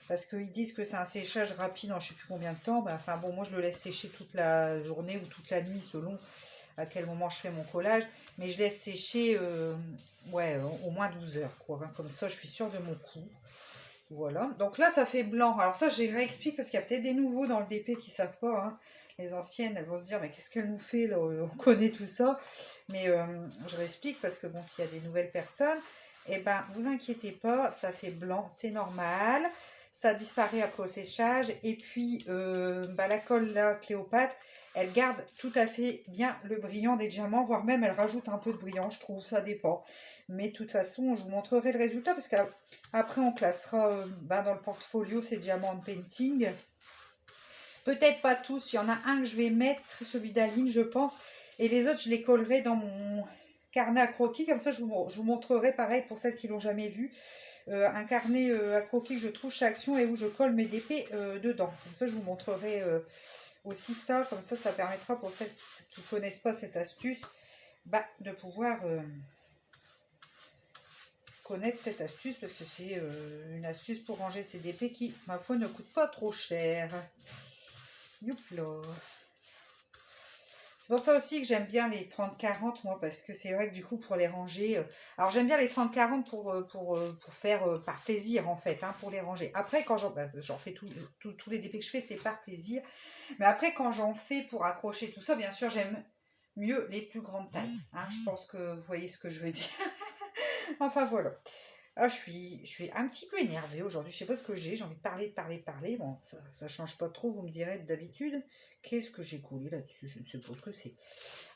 Parce qu'ils disent que c'est un séchage rapide en je ne sais plus combien de temps. Ben, enfin bon, moi je le laisse sécher toute la journée ou toute la nuit selon à quel moment je fais mon collage. Mais je laisse sécher ouais, au moins 12 heures. Quoi, hein. Comme ça, je suis sûre de mon coup. Voilà. Donc là, ça fait blanc. Alors ça, je réexplique parce qu'il y a peut-être des nouveaux dans le DP qui ne savent pas. Hein. Les anciennes, elles vont se dire, mais qu'est-ce qu'elle nous fait là? On connaît tout ça. Mais je réexplique parce que bon, s'il y a des nouvelles personnes, eh ben, vous inquiétez pas, ça fait blanc, c'est normal. Ça disparaît après au séchage. Et puis, bah, la colle là, Cléopâtre, elle garde tout à fait bien le brillant des diamants, voire même elle rajoute un peu de brillant, je trouve, ça dépend. Mais de toute façon, je vous montrerai le résultat parce qu'après, on classera bah, dans le portfolio ces diamants en painting. Peut-être pas tous, il y en a un que je vais mettre, celui d'Aline, je pense. Et les autres, je les collerai dans mon carnet à croquis. Comme ça, je vous montrerai, pareil, pour celles qui ne l'ont jamais vu, un carnet à croquis que je trouve chez Action et où je colle mes DP dedans. Comme ça, je vous montrerai aussi ça. Comme ça permettra pour celles qui ne connaissent pas cette astuce, bah, de pouvoir connaître cette astuce. Parce que c'est une astuce pour ranger ses DP qui, ma foi, ne coûte pas trop cher. Youpla. C'est pour ça aussi que j'aime bien les 30-40, moi, parce que c'est vrai que du coup, pour les ranger... alors, j'aime bien les 30-40 pour faire par plaisir, en fait, hein, pour les ranger. Après, quand j'en fais tous les DP que je fais, c'est par plaisir. Mais après, quand j'en fais pour accrocher tout ça, bien sûr, j'aime mieux les plus grandes tailles. Hein, je pense que vous voyez ce que je veux dire. Enfin, voilà. Ah, je suis un petit peu énervée aujourd'hui. Je sais pas ce que j'ai envie de parler. Bon, ça change pas trop, vous me direz d'habitude. Qu'est-ce que j'ai collé là-dessus? Je ne sais pas ce que c'est.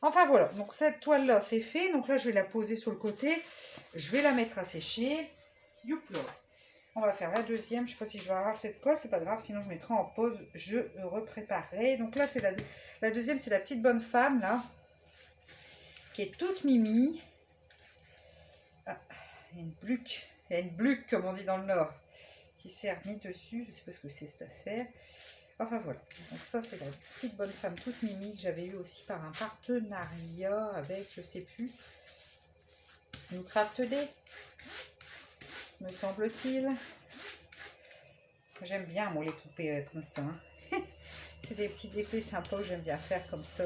Enfin, voilà. Donc, cette toile-là, c'est fait. Donc là, je vais la poser sur le côté. Je vais la mettre à sécher. Youpla. On va faire la deuxième. Je ne sais pas si je vais avoir cette colle. C'est pas grave. Sinon, je mettrai en pause. Je repréparerai. Donc là, c'est la deuxième. C'est la petite bonne femme, là. Qui est toute mimi. Ah, il y a une bluque. Il y a une bluque, comme on dit dans le Nord, qui s'est remis dessus. Je ne sais pas ce que c'est cette affaire. Enfin voilà. Donc ça, c'est la petite bonne femme toute mimi que j'avais eu aussi par un partenariat avec, je ne sais plus, New Craft Day, me semble-t-il. J'aime bien, moi, les poupées comme ça. Hein. C'est des petits épées sympas que j'aime bien faire comme ça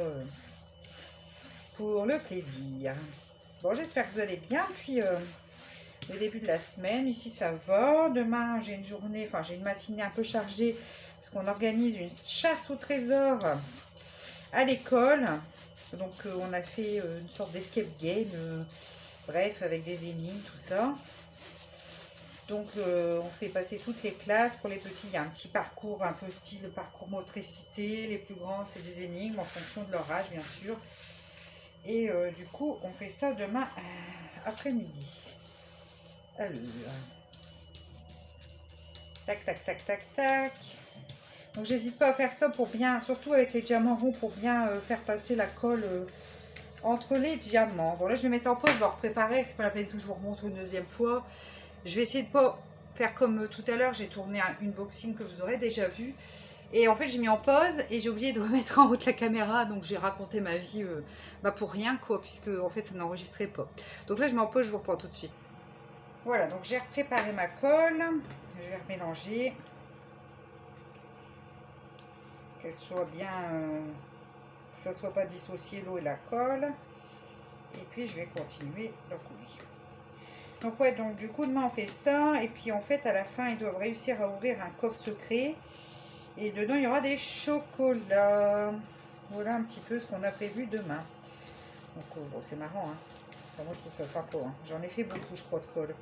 pour le plaisir. Bon, j'espère que vous allez bien. Puis... le début de la semaine. Ici, ça va. Demain, j'ai une journée, enfin, j'ai une matinée un peu chargée parce qu'on organise une chasse au trésor à l'école. Donc, on a fait une sorte d'escape game, bref, avec des énigmes, tout ça. Donc, on fait passer toutes les classes. Pour les petits, il y a un petit parcours un peu style parcours motricité. Les plus grands, c'est des énigmes en fonction de leur âge, bien sûr. Et du coup, on fait ça demain après-midi. Alors, tac, tac, tac, tac, tac. Donc, j'hésite pas à faire ça pour bien, surtout avec les diamants ronds, pour bien faire passer la colle entre les diamants. Bon, là, je vais mettre en pause, je vais préparer. C'est pas la peine que je vous remontre une deuxième fois. Je vais essayer de pas faire comme tout à l'heure. J'ai tourné un unboxing que vous aurez déjà vu. Et en fait, j'ai mis en pause et j'ai oublié de remettre en route la caméra. Donc, j'ai raconté ma vie pour rien, quoi, puisque en fait, ça n'enregistrait pas. Donc là, je mets en pause, je vous reprends tout de suite. Voilà, donc j'ai préparé ma colle. Je vais remélanger. Qu'elle soit bien, que ça ne soit pas dissocié l'eau et la colle. Et puis, je vais continuer la coulis. Donc, ouais, donc du coup, demain, on fait ça. Et puis, en fait, à la fin, ils doivent réussir à ouvrir un coffre secret. Et dedans, il y aura des chocolats. Voilà un petit peu ce qu'on a prévu demain. Donc, bon, c'est marrant, hein. Enfin, moi, je trouve ça sympa, hein. J'en ai fait beaucoup, je crois, de colle.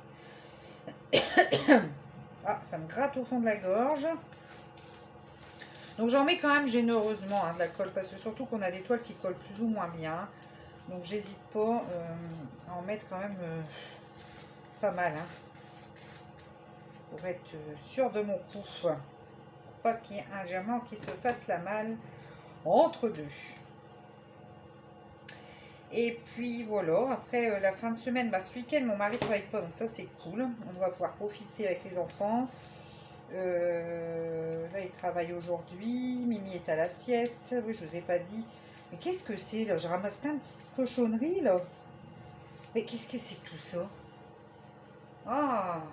Ah, ça me gratte au fond de la gorge. Donc, j'en mets quand même généreusement, hein, de la colle. Parce que surtout qu'on a des toiles qui collent plus ou moins bien. Donc, j'hésite pas à en mettre quand même pas mal, hein. Pour être sûr de mon coup. Pour pas qu'il y ait un diamant qui se fasse la malle entre deux. Et puis voilà, après la fin de semaine, ce week-end mon mari ne travaille pas, donc ça c'est cool. On va pouvoir profiter avec les enfants. Là il travaille aujourd'hui, Mimi est à la sieste. Oui, je vous ai pas dit. Mais qu'est-ce que c'est là? Je ramasse plein de cochonneries là. Mais qu'est-ce que c'est que tout ça? Ah.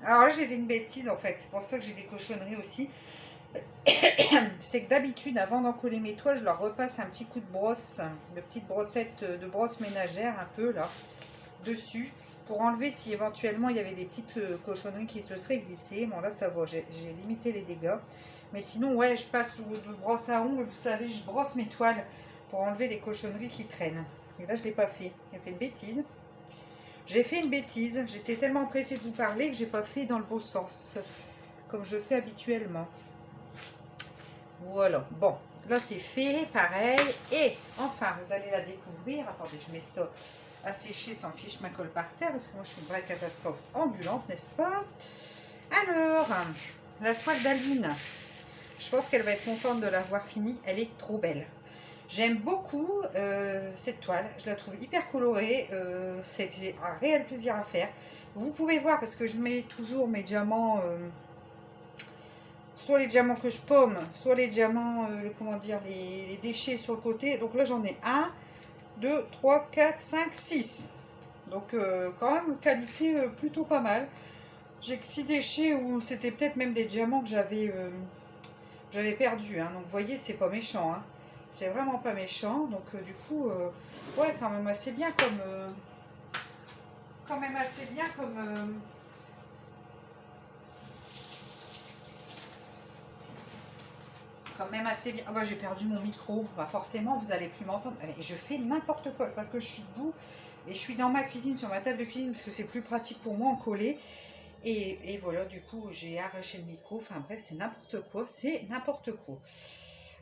Alors là j'ai fait une bêtise en fait, c'est pour ça que j'ai des cochonneries aussi. C'est que d'habitude, avant d'encoller mes toiles, je leur repasse un petit coup de brosse, de petite brossette de brosse ménagère, un peu là, dessus, pour enlever si éventuellement il y avait des petites cochonneries qui se seraient glissées. Bon là ça va, j'ai limité les dégâts. Mais sinon, ouais, je passe de brosse à ongles, vous savez, je brosse mes toiles pour enlever les cochonneries qui traînent. Et là, je ne l'ai pas fait, j'ai fait une bêtise. J'ai fait une bêtise, j'étais tellement pressée de vous parler que j'ai pas fait dans le bon sens, comme je fais habituellement. Voilà, bon, là c'est fait, pareil. Et enfin, vous allez la découvrir. Attendez, je mets ça à sécher sans fiche ma colle par terre, parce que moi je suis une vraie catastrophe ambulante, n'est-ce pas? Alors, la toile d'Aline, je pense qu'elle va être contente de l'avoir finie. Elle est trop belle. J'aime beaucoup cette toile, je la trouve hyper colorée. C'est un réel plaisir à faire. Vous pouvez voir, parce que je mets toujours mes diamants... soit les diamants que je pomme, soit les diamants, comment dire, les déchets sur le côté. Donc là, j'en ai 1, 2, 3, 4, 5, 6. Donc quand même, qualité plutôt pas mal. J'ai que 6 déchets où c'était peut-être même des diamants que j'avais perdus. Hein. Donc vous voyez, c'est pas méchant. Hein. C'est vraiment pas méchant. Donc du coup, ouais, quand même assez bien comme... quand même assez bien comme... quand même assez bien. Ah bah, j'ai perdu mon micro. Bah, forcément, vous allez plus m'entendre. Et je fais n'importe quoi. C'est parce que je suis debout et je suis dans ma cuisine, sur ma table de cuisine, parce que c'est plus pratique pour moi en coller. Et voilà, du coup, j'ai arraché le micro. Enfin bref, c'est n'importe quoi. C'est n'importe quoi.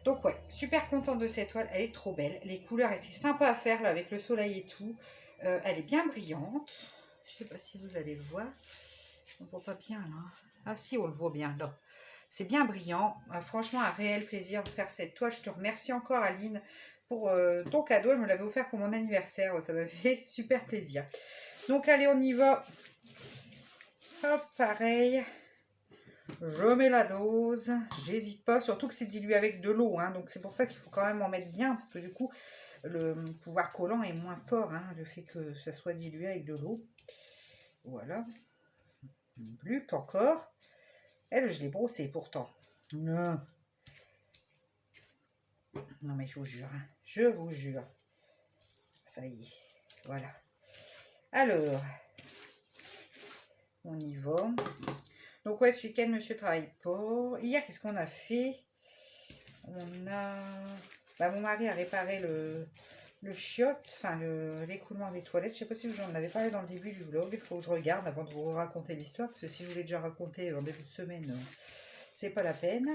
Donc ouais, super contente de cette toile. Elle est trop belle. Les couleurs étaient sympas à faire là, avec le soleil et tout. Elle est bien brillante. Je sais pas si vous allez le voir. On ne voit pas bien là. Ah si, on le voit bien là. C'est bien brillant. Franchement, un réel plaisir de faire cette toile. Je te remercie encore, Aline, pour ton cadeau. Elle me l'avait offert pour mon anniversaire. Ça m'a fait super plaisir. Donc, allez, on y va. Hop, pareil. Je mets la dose. J'hésite pas. Surtout que c'est dilué avec de l'eau. Hein, donc, c'est pour ça qu'il faut quand même en mettre bien. Parce que du coup, le pouvoir collant est moins fort. Hein, le fait que ça soit dilué avec de l'eau. Voilà. Plus qu'encore. Elle, je l'ai brossée pourtant. Non. Non, mais je vous jure. Hein, je vous jure. Ça y est. Voilà. Alors, on y va. Donc ouais, ce week-end, monsieur travaille pas. Hier, qu'est-ce qu'on a fait? On a... Bah, mon mari a réparé le chiotte, enfin l'écoulement des toilettes. Je sais pas si j'en avais parlé dans le début du vlog. Il faut que je regarde avant de vous raconter l'histoire. Parce que si je vous l'ai déjà raconté en début de semaine, c'est pas la peine.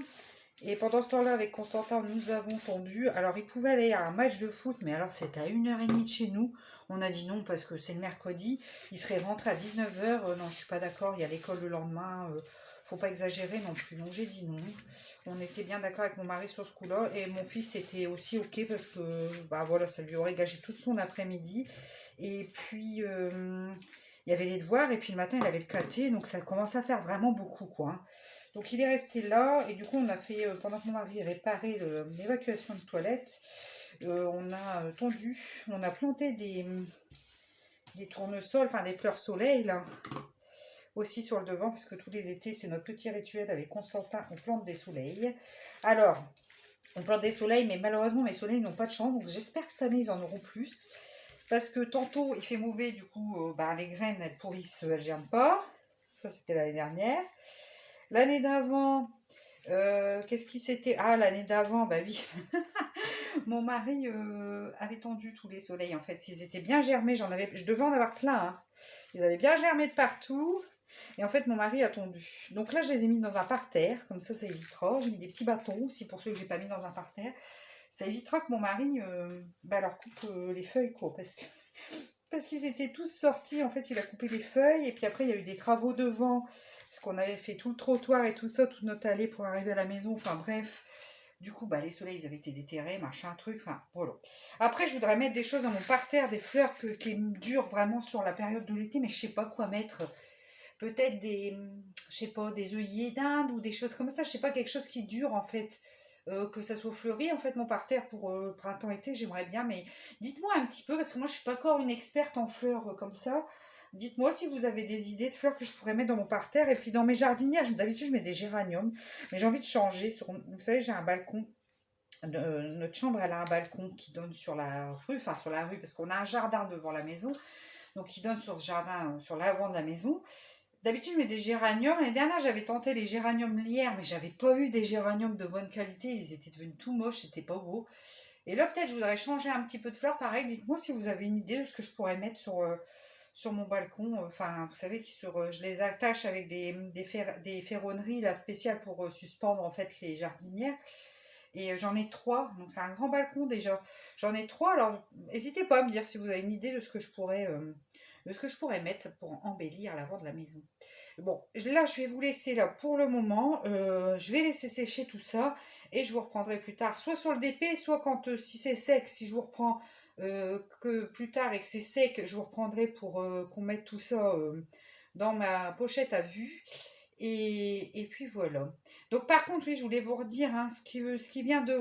Et pendant ce temps-là, avec Constantin, nous avons tendu. Alors, il pouvait aller à un match de foot, mais alors c'était à 1h30 de chez nous. On a dit non parce que c'est le mercredi. Il serait rentré à 19h. Non, je suis pas d'accord. Il y a l'école le lendemain. Faut pas exagérer non plus. Donc, j'ai dit non. On était bien d'accord avec mon mari sur ce coup-là. Et mon fils était aussi OK parce que, bah voilà, ça lui aurait gâché toute son après-midi. Et puis, il y avait les devoirs. Et puis, le matin, il avait le caté. Donc, ça commence à faire vraiment beaucoup, quoi. Hein. Donc il est resté là et du coup on a fait, pendant que mon mari réparait l'évacuation de toilette, on a tondu, on a planté des tournesols, enfin des fleurs soleil là, aussi sur le devant parce que tous les étés c'est notre petit rituel avec Constantin, on plante des soleils. Alors, on plante des soleils mais malheureusement mes soleils n'ont pas de chance donc j'espère que cette année ils en auront plus. Parce que tantôt il fait mauvais, du coup les graines elles pourrissent, elles germent pas. Ça c'était l'année dernière. L'année d'avant, qu'est-ce qui s'était... Ah, l'année d'avant, bah oui. Mon mari avait tendu tous les soleils, en fait. Ils étaient bien germés, je devais en avoir plein. Hein. Ils avaient bien germé de partout. Et en fait, mon mari a tondu. Donc là, je les ai mis dans un parterre, comme ça évitera. J'ai mis des petits bâtons aussi, pour ceux que j'ai pas mis dans un parterre. Ça évitera que mon mari leur coupe les feuilles, quoi. Parce qu'ils étaient tous sortis. En fait, il a coupé les feuilles. Et puis après, il y a eu des travaux devant. Parce qu'on avait fait tout le trottoir et tout ça, toute notre allée pour arriver à la maison. Enfin bref. Du coup, les soleils, ils avaient été déterrés, machin, truc. Enfin, voilà. Après, je voudrais mettre des choses dans mon parterre, des fleurs qui durent vraiment sur la période de l'été. Mais je sais pas quoi mettre. Peut-être je sais pas, des œillets d'Inde ou des choses comme ça. Je sais pas, quelque chose qui dure en fait. Que ça soit fleuri, en fait, mon parterre pour printemps-été, j'aimerais bien, mais dites-moi un petit peu, parce que moi, je suis pas encore une experte en fleurs comme ça. Dites-moi si vous avez des idées de fleurs que je pourrais mettre dans mon parterre. Et puis, dans mes jardinières, d'habitude, je mets des géraniums, mais j'ai envie de changer. Vous savez, j'ai un balcon. Notre chambre, elle a un balcon qui donne sur la rue, enfin, sur la rue, parce qu'on a un jardin devant la maison, donc qui donne sur ce jardin, sur l'avant de la maison. D'habitude, je mets des géraniums. L'année dernière, j'avais tenté les géraniums lierre, mais j'avais pas eu des géraniums de bonne qualité. Ils étaient devenus tout moches, c'était pas beau. Et là, peut-être, je voudrais changer un petit peu de fleurs. Pareil, dites-moi si vous avez une idée de ce que je pourrais mettre sur mon balcon. Enfin, vous savez, je les attache avec des ferronneries là, spéciales pour suspendre en fait les jardinières. Et j'en ai 3, donc c'est un grand balcon déjà. J'en ai 3, alors n'hésitez pas à me dire si vous avez une idée de ce que je pourrais mettre pour embellir l'avant de la maison. Bon, là, je vais vous laisser là pour le moment. Je vais laisser sécher tout ça et je vous reprendrai plus tard, soit sur le DP, soit quand, si c'est sec, si je vous reprends que plus tard et que c'est sec, je vous reprendrai pour qu'on mette tout ça dans ma pochette à vue. Et puis voilà. Donc par contre, oui, je voulais vous redire ce qui vient de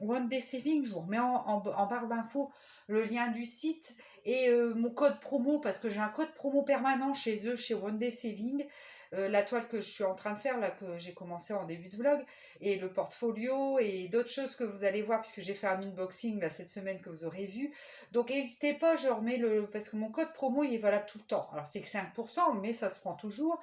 One Day Saving. Je vous remets en barre d'infos le lien du site et mon code promo parce que j'ai un code promo permanent chez eux, chez One Day Saving. La toile que je suis en train de faire, là, que j'ai commencé en début de vlog, et le portfolio et d'autres choses que vous allez voir puisque j'ai fait un unboxing là, cette semaine que vous aurez vu. Donc n'hésitez pas, je remets parce que mon code promo il est valable tout le temps. Alors c'est que 5%, mais ça se prend toujours.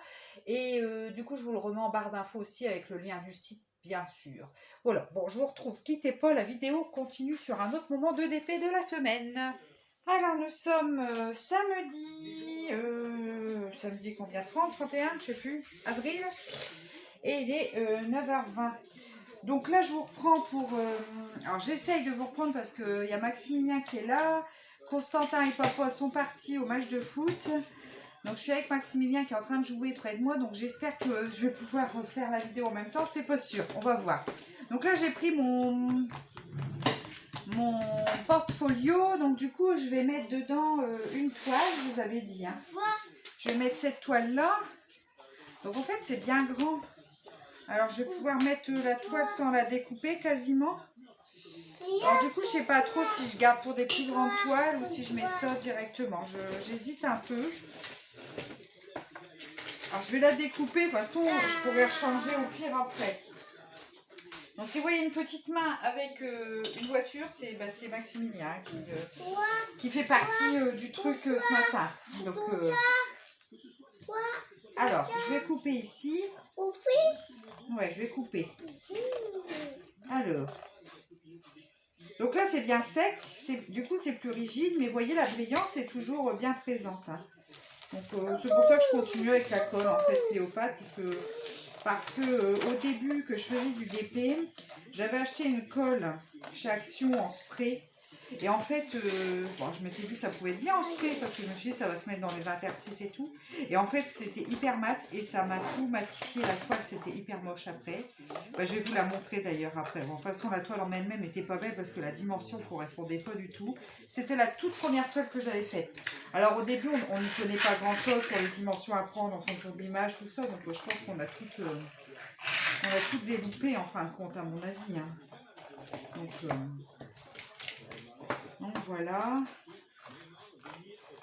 Et du coup, je vous le remets en barre d'infos aussi avec le lien du site, bien sûr. Voilà, bon, je vous retrouve. Quittez pas, la vidéo continue sur un autre moment de DP de la semaine. Alors, nous sommes samedi combien? 30, 31, je sais plus, avril. Et il est 9h20. Donc là, je vous reprends alors, j'essaye de vous reprendre parce qu'il y a Maximilien qui est là. Constantin et Papa sont partis au match de foot. Donc je suis avec Maximilien qui est en train de jouer près de moi, donc j'espère que je vais pouvoir faire la vidéo en même temps, c'est pas sûr, on va voir. Donc là j'ai pris mon portfolio, donc du coup je vais mettre dedans une toile, je vous avais dit. Hein. Je vais mettre cette toile là, donc en fait c'est bien grand. Alors je vais pouvoir mettre la toile sans la découper quasiment. Alors du coup je sais pas trop si je garde pour des plus grandes toiles ou si je mets ça directement, j'hésite un peu. Alors je vais la découper, de toute façon je pourrais changer au pire après. Donc si vous voyez une petite main avec une voiture, c'est Maximilien qui fait partie du truc ce matin. Donc, alors, je vais couper ici. Ouais, je vais couper. Alors. Donc là, c'est bien sec. Du coup, c'est plus rigide. Mais vous voyez, la brillance est toujours bien présente. Hein. Donc, c'est pour ça que je continue avec la colle, en fait, Cléopâtre. Parce que au début que je faisais du DP, j'avais acheté une colle chez Action en spray. Et en fait, bon, je m'étais dit ça pouvait être bien en spray parce que je me suis dit ça va se mettre dans les interstices et tout. Et en fait, c'était hyper mat et ça m'a tout matifié. La toile, c'était hyper moche après. Bah, je vais vous la montrer d'ailleurs après. Bon, de toute façon, la toile en elle-même n'était pas belle parce que la dimension ne correspondait pas du tout. C'était la toute première toile que j'avais faite. Alors au début, on n'y connaît pas grand-chose sur les dimensions à prendre en fonction de l'image, tout ça. Donc je pense qu'on a tout déloupé en fin de compte, à mon avis. Hein. Donc voilà.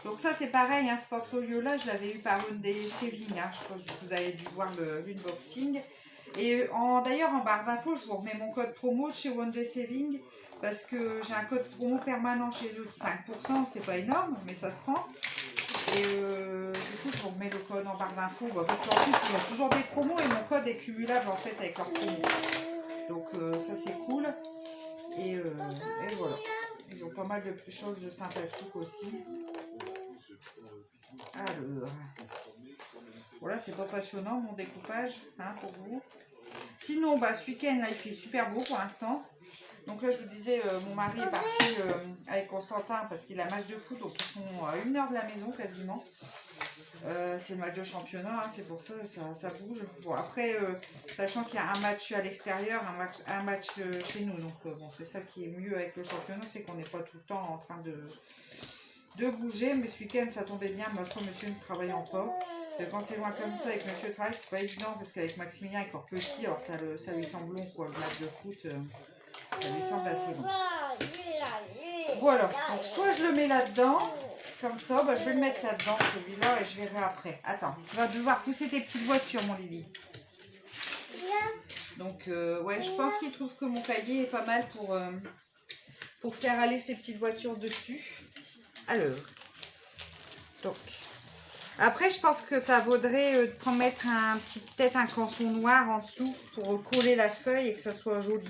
Donc ça c'est pareil, hein, ce portfolio là je l'avais eu par Hyundai Saving, hein, je crois que vous avez dû voir l'unboxing. Et d'ailleurs en barre d'infos je vous remets mon code promo chez Hyundai Saving parce que j'ai un code promo permanent chez eux de 5%, c'est pas énorme mais ça se prend. Et du coup je vous remets le code en barre d'infos parce qu'en plus ils ont toujours des promos et mon code est cumulable en fait avec leur promo. Donc ça c'est cool. Et voilà. Ils ont pas mal de choses sympathiques aussi. Alors, voilà, c'est pas passionnant mon découpage hein, pour vous. Sinon, ce week-end, là, il fait super beau pour l'instant. Donc là, je vous disais, mon mari est parti avec Constantin parce qu'il a un match de foot. Donc, ils sont à 1 heure de la maison quasiment. C'est le match de championnat, hein, c'est pour ça ça bouge. Bon, après, sachant qu'il y a un match à l'extérieur, un match chez nous. Donc, bon, c'est ça qui est mieux avec le championnat, c'est qu'on n'est pas tout le temps en train de bouger. Mais ce week-end, ça tombait bien, ma foi, monsieur ne travaillant pas. Quand c'est loin comme ça avec monsieur travail, c'est pas évident parce qu'avec Maximilien, il est encore petit, alors ça lui semble long, quoi, le match de foot, ça lui semble assez long. Voilà, donc soit je le mets là-dedans. Comme ça, je vais le mettre là-dedans, celui-là, et je verrai après. Attends, tu vas devoir pousser tes petites voitures, mon Lily. Donc, ouais, je pense qu'il trouve que mon cahier est pas mal pour faire aller ces petites voitures dessus. Alors, donc, après, je pense que ça vaudrait de mettre peut-être un canson noir en dessous pour coller la feuille et que ça soit joli.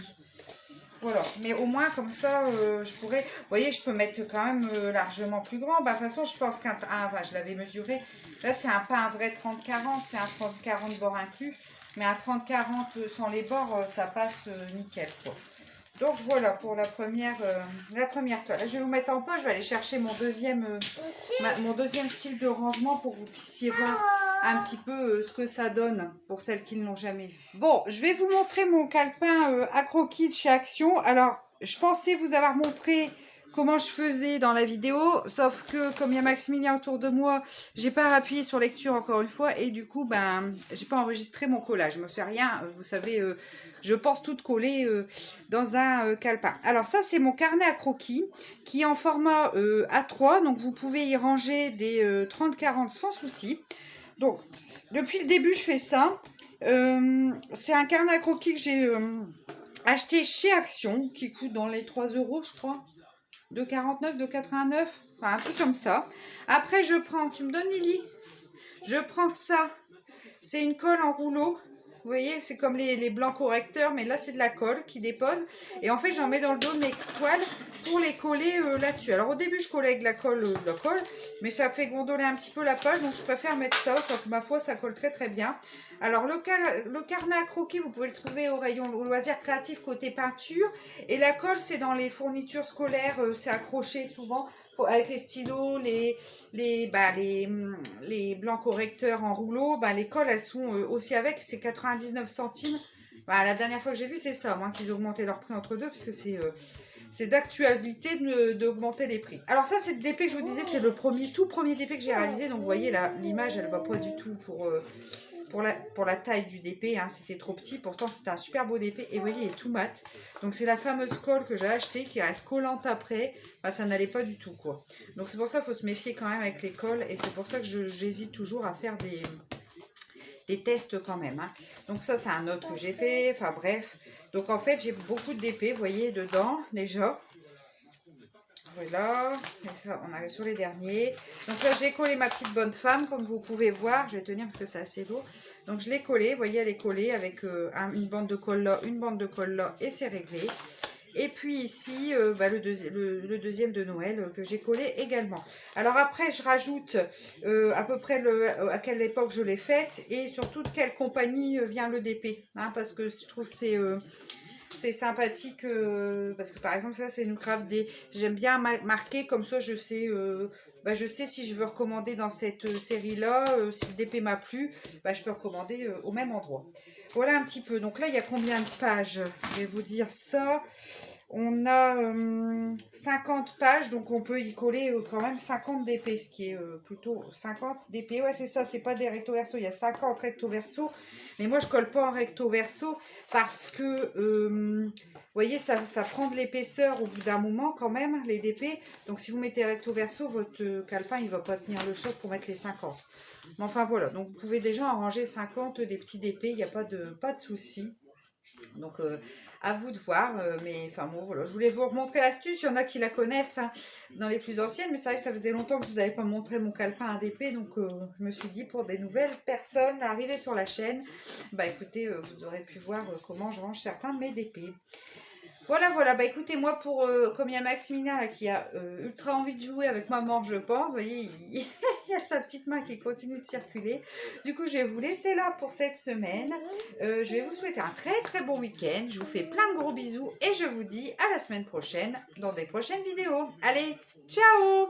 Voilà, mais au moins comme ça, je pourrais... Vous voyez, je peux mettre quand même largement plus grand. De toute façon, je pense je l'avais mesuré. Là, c'est pas un vrai 30-40, c'est un 30-40 bord inclus. Mais un 30-40 sans les bords, ça passe nickel, quoi. Donc voilà pour la première toile. Là, je vais vous mettre en pause, je vais aller chercher mon deuxième style de rangement pour que vous puissiez voir un petit peu ce que ça donne pour celles qui ne l'ont jamais vu. Bon, je vais vous montrer mon calepin à croquis de chez Action. Alors, je pensais vous avoir montré comment je faisais dans la vidéo, sauf que comme il y a Maximilien autour de moi, j'ai pas appuyé sur lecture encore une fois et du coup, j'ai pas enregistré mon collage. Je me sais rien, vous savez, je pense tout coller dans un calepin. Alors ça, c'est mon carnet à croquis qui est en format A3, donc vous pouvez y ranger des 30-40 sans souci. Donc, depuis le début, je fais ça. C'est un carnet à croquis que j'ai acheté chez Action, qui coûte dans les 3 € je crois. 2,49, 2,89, enfin un truc comme ça. Après, je prends, tu me donnes Lily? Je prends ça. C'est une colle en rouleau. Vous voyez, c'est comme les blancs correcteurs, mais là, c'est de la colle qui dépose. Et en fait, j'en mets dans le dos de mes toiles pour les coller là-dessus. Alors, au début, je collais avec de la colle, mais ça fait gondoler un petit peu la page, donc je préfère mettre ça, sauf que ma foi, ça colle très très bien. Alors, le carnet à croquis, vous pouvez le trouver au rayon loisirs créatifs côté peinture. Et la colle, c'est dans les fournitures scolaires, c'est accroché souvent avec les stylos, les blancs correcteurs en rouleau. Les colles, elles sont aussi avec, c'est 99 centimes. La dernière fois que j'ai vu, c'est ça, moi, qu'ils augmentaient leur prix entre deux, parce que c'est d'actualité d'augmenter les prix. Alors ça, c'est le DP que je vous disais, c'est le tout premier DP que j'ai réalisé. Donc vous voyez, là, l'image, elle ne va pas du tout pour la taille du DP, hein, c'était trop petit. Pourtant, c'était un super beau DP. Et vous voyez, il est tout mat. Donc c'est la fameuse colle que j'ai achetée, qui reste collante après. Ça n'allait pas du tout, quoi. Donc c'est pour ça qu'il faut se méfier quand même avec les colles. Et c'est pour ça que j'hésite toujours à faire des tests quand même. Hein. Donc ça, c'est un autre que j'ai fait. Enfin bref. Donc en fait, j'ai beaucoup d'épées, vous voyez, dedans, déjà. Voilà, et ça, on arrive sur les derniers. Donc là, j'ai collé ma petite bonne femme, comme vous pouvez voir. Je vais tenir parce que c'est assez lourd. Donc je l'ai collée, vous voyez, elle est collée avec une bande de colle là, une bande de colle là, et c'est réglé. Et puis ici, le deuxième de Noël que j'ai collé également. Alors après, je rajoute à peu près à quelle époque je l'ai faite et surtout de quelle compagnie vient le DP. Hein, parce que je trouve que c'est sympathique parce que par exemple ça c'est une Craft D. J'aime bien marquer comme ça je sais si je veux recommander dans cette série là, si le DP m'a plu, je peux recommander au même endroit. Voilà un petit peu. Donc là il y a combien de pages? Je vais vous dire ça. On a 50 pages, donc on peut y coller quand même 50 DP, ce qui est plutôt 50 DP. Ouais, c'est ça, c'est pas des recto verso, il y a 50 recto verso. Mais moi, je colle pas en recto verso parce que, vous voyez, ça prend de l'épaisseur au bout d'un moment quand même, les DP. Donc si vous mettez recto verso, votre calepin, il va pas tenir le choc pour mettre les 50. Mais enfin voilà, donc vous pouvez déjà en ranger 50 des petits DP, il n'y a pas de souci. Donc à vous de voir, mais enfin bon voilà, je voulais vous remontrer l'astuce, il y en a qui la connaissent hein, dans les plus anciennes, mais c'est vrai que ça faisait longtemps que je vous avais pas montré mon calepin ADP, donc je me suis dit pour des nouvelles personnes arrivées sur la chaîne, écoutez, vous aurez pu voir comment je range certains de mes DP. Voilà, écoutez, moi, comme il y a Maximilien là, qui a ultra envie de jouer avec maman, je pense, vous voyez, il y a sa petite main qui continue de circuler. Du coup, je vais vous laisser là pour cette semaine. Je vais vous souhaiter un très très bon week-end. Je vous fais plein de gros bisous et je vous dis à la semaine prochaine dans des prochaines vidéos. Allez, ciao!